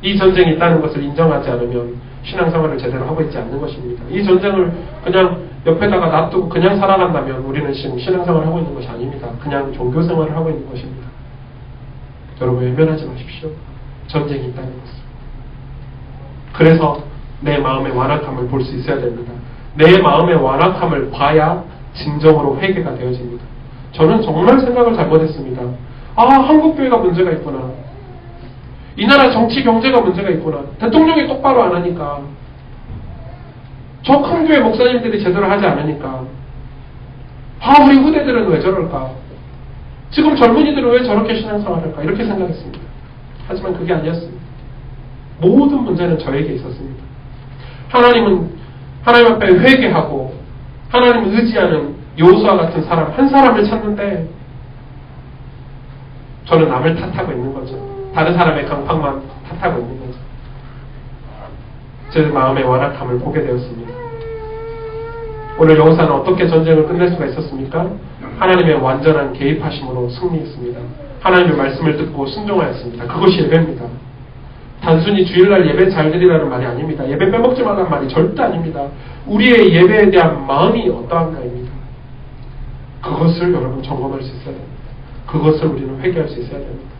이 전쟁이 있다는 것을 인정하지 않으면 신앙생활을 제대로 하고 있지 않는 것입니다. 이 전쟁을 그냥 옆에다가 놔두고 그냥 살아간다면 우리는 지금 신앙생활을 하고 있는 것이 아닙니다. 그냥 종교생활을 하고 있는 것입니다. 여러분 외면하지 마십시오. 전쟁이 있다는 것을. 그래서 내 마음의 완악함을 볼 수 있어야 됩니다. 내 마음의 완악함을 봐야 진정으로 회개가 되어집니다. 저는 정말 생각을 잘못했습니다. 한국교회가 문제가 있구나. 이 나라 정치 경제가 문제가 있구나. 대통령이 똑바로 안 하니까. 저 큰 교회 목사님들이 제대로 하지 않으니까. 우리 후대들은 왜 저럴까? 지금 젊은이들은 왜 저렇게 신앙생활을 할까? 이렇게 생각했습니다. 하지만 그게 아니었습니다. 모든 문제는 저에게 있었습니다. 하나님 앞에 회개하고 하나님을 의지하는 여호수아 같은 사람 한 사람을 찾는데 저는 남을 탓하고 있는 거죠. 다른 사람의 강팍만 탓하고 있는 거죠. 제 마음의 완악함을 보게 되었습니다. 오늘 여호수아는 어떻게 전쟁을 끝낼 수가 있었습니까? 하나님의 완전한 개입하심으로 승리했습니다. 하나님의 말씀을 듣고 순종하였습니다. 그것이 예배입니다. 단순히 주일날 예배 잘 드리라는 말이 아닙니다. 예배 빼먹지 말라는 말이 절대 아닙니다. 우리의 예배에 대한 마음이 어떠한가입니다. 그것을 여러분 점검할 수 있어야 됩니다. 그것을 우리는 회개할 수 있어야 됩니다.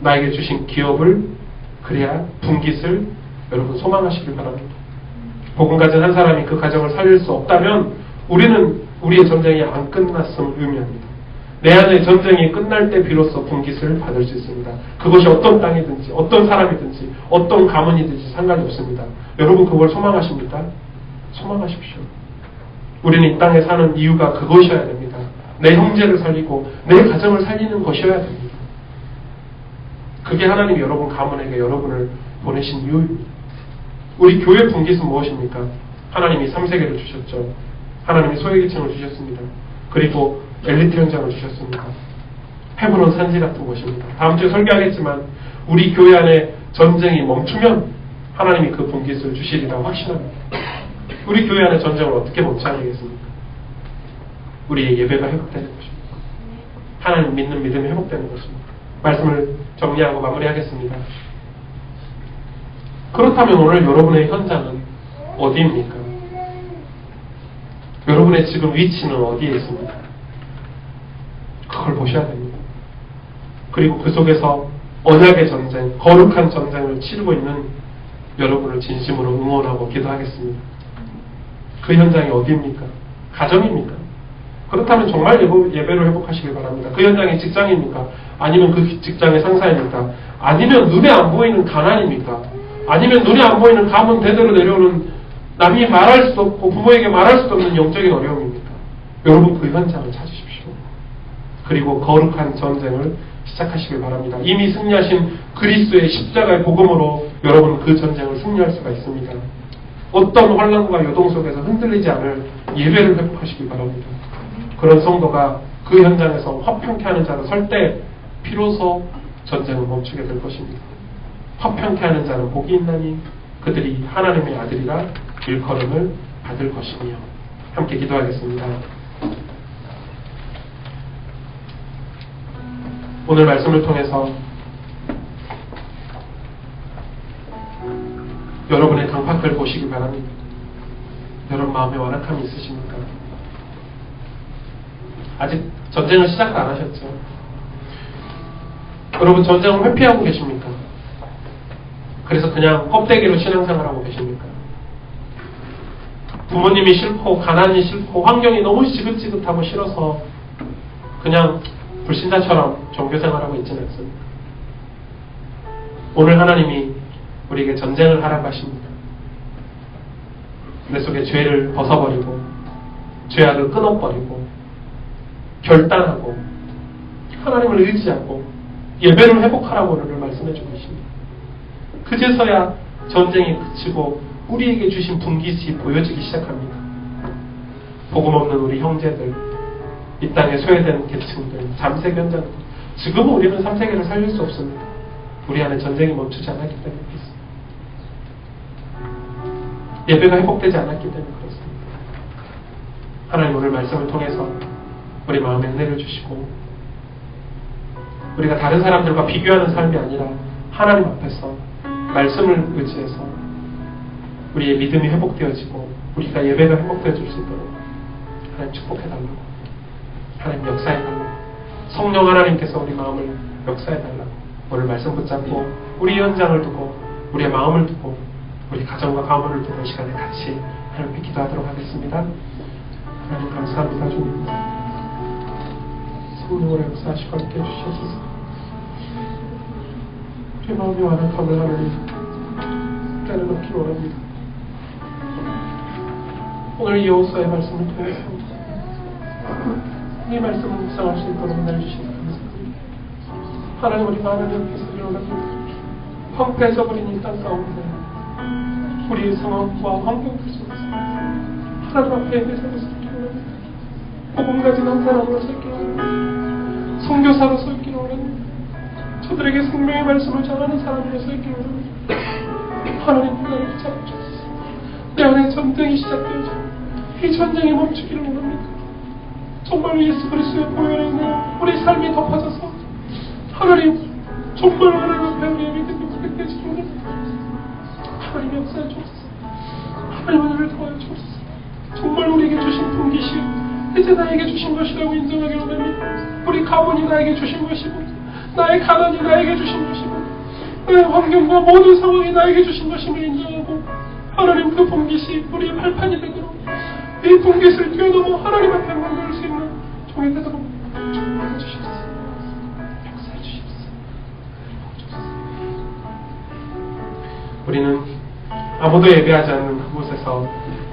나에게 주신 기업을 그래야 분깃을 여러분 소망하시길 바랍니다. 복음 가진 한 사람이 그 가정을 살릴 수 없다면 우리는 우리의 전쟁이 안 끝났음을 의미합니다. 내 안의 전쟁이 끝날 때 비로소 분깃을 받을 수 있습니다. 그것이 어떤 땅이든지 어떤 사람이든지 어떤 가문이든지 상관이 없습니다. 여러분 그걸 소망하십니까? 소망하십시오. 우리는 이 땅에 사는 이유가 그것이어야 됩니다. 내 형제를 살리고 내 가정을 살리는 것이어야 됩니다. 그게 하나님이 여러분 가문에게 여러분을 보내신 이유입니다. 우리 교회 분깃은 무엇입니까? 하나님이 3세계를 주셨죠. 하나님이 소외계층을 주셨습니다. 그리고 엘리트 현장을 주셨습니다. 헤브론 산지 같은 곳입니다. 다음 주에 설교하겠지만 우리 교회 안에 전쟁이 멈추면 하나님이 그 분깃을 주시리라 확신합니다. 우리 교회 안에 전쟁을 어떻게 멈춰야 되겠습니까? 우리의 예배가 회복되는 것입니다. 하나님 믿는 믿음이 회복되는 것입니다. 말씀을 정리하고 마무리하겠습니다. 그렇다면 오늘 여러분의 현장은 어디입니까? 여러분의 지금 위치는 어디에 있습니까? 그걸 보셔야 됩니다. 그리고 그 속에서 언약의 전쟁, 거룩한 전쟁을 치르고 있는 여러분을 진심으로 응원하고 기도하겠습니다. 그 현장이 어디입니까? 가정입니까? 그렇다면 정말 예배로 회복하시길 바랍니다. 그 현장이 직장입니까? 아니면 그 직장의 상사입니까? 아니면 눈에 안 보이는 가난입니까? 아니면 눈에 안 보이는 가문 대대로 내려오는 남이 말할 수 없고 부모에게 말할 수도 없는 영적인 어려움입니까? 여러분 그 현장을 찾으십시오. 그리고 거룩한 전쟁을 시작하시길 바랍니다. 이미 승리하신 그리스도의 십자가의 복음으로 여러분 그 전쟁을 승리할 수가 있습니다. 어떤 환난과 요동 속에서 흔들리지 않을 예배를 회복하시길 바랍니다. 그런 성도가 그 현장에서 화평케 하는 자로 설 때 비로소 전쟁을 멈추게 될 것입니다. 화평케 하는 자는 복이 있나니 그들이 하나님의 아들이라 일컬음을 받을 것이며. 함께 기도하겠습니다. 오늘 말씀을 통해서 여러분의 강팍을 보시기 바랍니다. 여러분 마음에 완악함이 있으십니까? 아직 전쟁을 시작도 안 하셨죠? 여러분 전쟁을 회피하고 계십니까? 그래서 그냥 껍데기로 신앙생활하고 계십니까? 부모님이 싫고 가난이 싫고 환경이 너무 지긋지긋하고 싫어서 그냥 불신자처럼 종교생활하고 있지는 않습니다. 오늘 하나님이 우리에게 전쟁을 하라고 하십니다. 내 속에 죄를 벗어버리고 죄악을 끊어버리고 결단하고 하나님을 의지하고 예배를 회복하라고 오늘 말씀해 주고 계십니다. 그제서야 전쟁이 그치고 우리에게 주신 분깃이 보여지기 시작합니다. 복음 없는 우리 형제들, 이 땅에 소외된 계층들, 잠색 현장들, 지금은 우리는 3세계를 살릴 수 없습니다. 우리 안에 전쟁이 멈추지 않았기 때문에 그렇습니다. 예배가 회복되지 않았기 때문에 그렇습니다. 하나님 오늘 말씀을 통해서 우리 마음에 은혜를 주시고 우리가 다른 사람들과 비교하는 삶이 아니라 하나님 앞에서 말씀을 의지해서 우리의 믿음이 회복되어지고 우리가 예배가 회복되어질 수 있도록 하나님 축복해달라고, 하나님 역사해달라고, 성령 하나님께서 우리 마음을 역사해달라고 오늘 말씀 붙잡고 우리 현장을 두고 우리의 마음을 두고 우리 가정과 가문을 두고 이 시간에 같이 하나님께 기도하도록 하겠습니다. 하나님 감사합니다. 주님 성령을 역사하시고 함께 해주시옵소서. 제 마음이 완악함을 하나님 깨어넣기를 원합니다. 오늘 여호수아의 말씀을 통해서 이 말씀을 묵상할 수 있도록 은혜를 주시니 감사합니다. 하나님, 우리가 하나님 앞에 서기를 원합니다. 황폐해져 버린 이 땅 가운데 우리의 상황과 환경들 속에서 하나님 앞에 예배자로 서기를 원합니다. 복음 가진 한 사람으로 서기를 원합니다. 선교사로 서기를 원합니다. 저들에게 생명의 말씀을 전하는 사람으로 서기를 원합니다. 하나님, 나를 붙잡아주소서. 내 안에 전쟁이 시작되어져 이 전쟁이 멈추기를 원합니다. 정말 예수 그리스도의 보혈에 우리 삶이 덮어져서 하나님, 정말 하나님 앞에 우리의 믿음이 고백되지를 원합니다. 하나님 역사해 주옵소서. 하나님 은혜를 도와여 주옵소서. 정말 우리에게 주신 분기시 이제 나에게 주신 것이라고 인정하기를 원합니다. 우리 가문이 나에게 주신 것이고, 나의 가난이 나에게 주신 것이고, 나의 환경과 모든 상황이 나에게 주신 것임을 인정하고, 하나님 그 분깃이 우리의 발판이 되도록, 이 분깃을 뛰어넘어 하나님 앞에 만날 수 있는 종이 되도록 축복해 주시옵소서. 역사해 주시옵소서. 우리는 아무도 예배하지 않는 그곳에서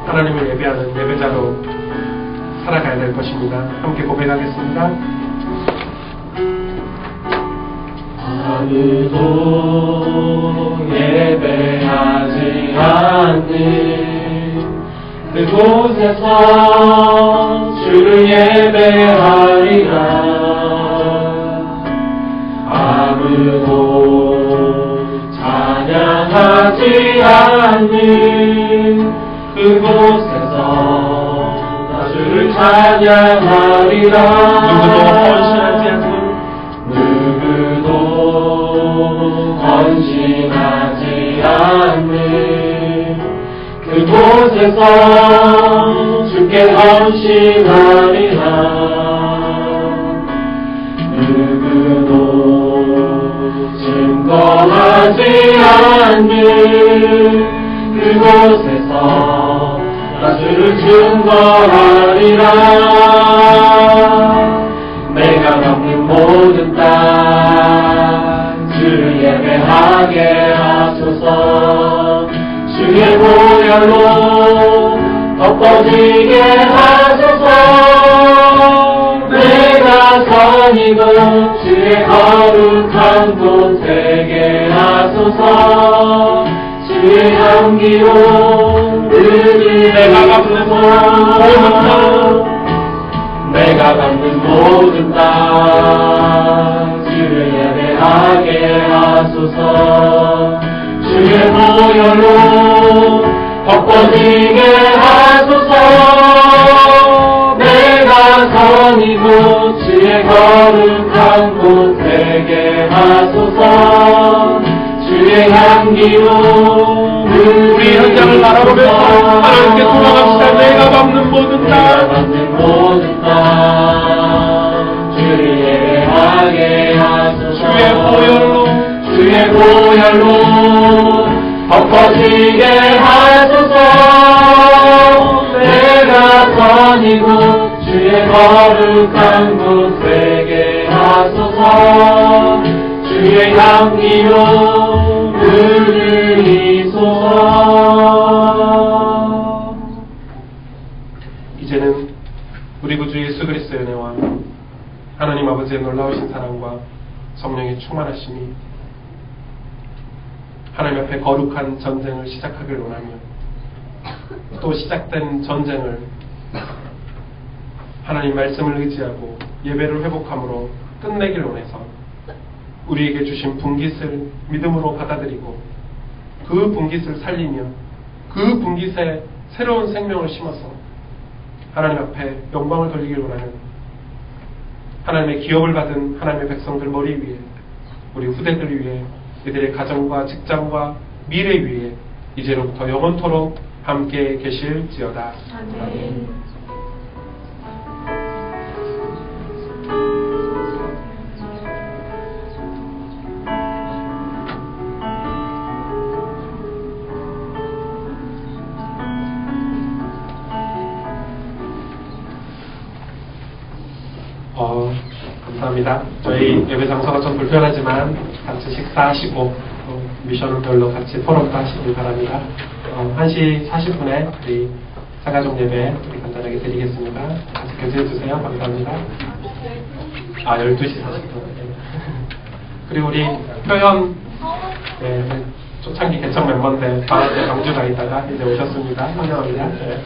하나님을 예배하는 예배자로 살아가야 될 것입니다. 함께 고백하겠습니다. 아무도 예배하지 않는 그곳에서 주를 예배하리라. 아무도 찬양하지 않는 그곳에서 나 주를 찬양하리라. 누구도 헌신하지 않는 그곳에서 주께 헌신하리라. 누구도 증거하지 않는 그곳에서 나 주를 증거하리라. 내가 갚는 모든 땅 주를 예배하게 하소서. 주의 보혈로 덮어지게 하소서. 내가 선이고 주의 거룩한 곳 되게 하소서. 주의 향기로 내가 갚는 모든 땅 내가 갚는 모든 땅 주를 예배하게 하소서. 주의 보혈로 덮어지게 하소서. 내가 선이고 주의 거룩한 곳 되게 하소서. 주의 향기로 우리 현장을 바라보면서 하나님께 돌아갑시다. 내가 밟는 모든 땅 주를 예배하게 하소서. 주의 보혈로 덮어지게 하소서. 내가 선이고 주의 거룩한 곳 되게 하소서. 주의 향기로 흘리소서. 이제는 우리 구주 예수 그리스도의 은혜와 하나님 아버지의 놀라우신 사랑과 성령의 충만하심이 하나님 앞에 거룩한 전쟁을 시작하길 원하며 또 시작된 전쟁을 하나님 말씀을 의지하고 예배를 회복함으로 끝내길 원해서 우리에게 주신 분깃을 믿음으로 받아들이고 그 분깃을 살리며 그 분깃에 새로운 생명을 심어서 하나님 앞에 영광을 돌리길 원하는 하나님의 기업을 받은 하나님의 백성들 머리 위에 우리 후대들 위에 이들의 가정과 직장과 미래 위에 이제로부터 영원토록 함께 계실지어다. 아멘. 감사합니다. 저희 예배 장소가 좀 불편하지만 같이 식사하시고 미션별로 같이 토론도 하시길 바랍니다. 1시 40분에 우리 사가족 예배 우리 간단하게 드리겠습니다. 같이 교제해 주세요. 감사합니다. 12시 40분. 그리고 우리 표현 초창기 개척 멤버인데 방학때 광주 가 있다가 이제 오셨습니다. 환영합니다. 네.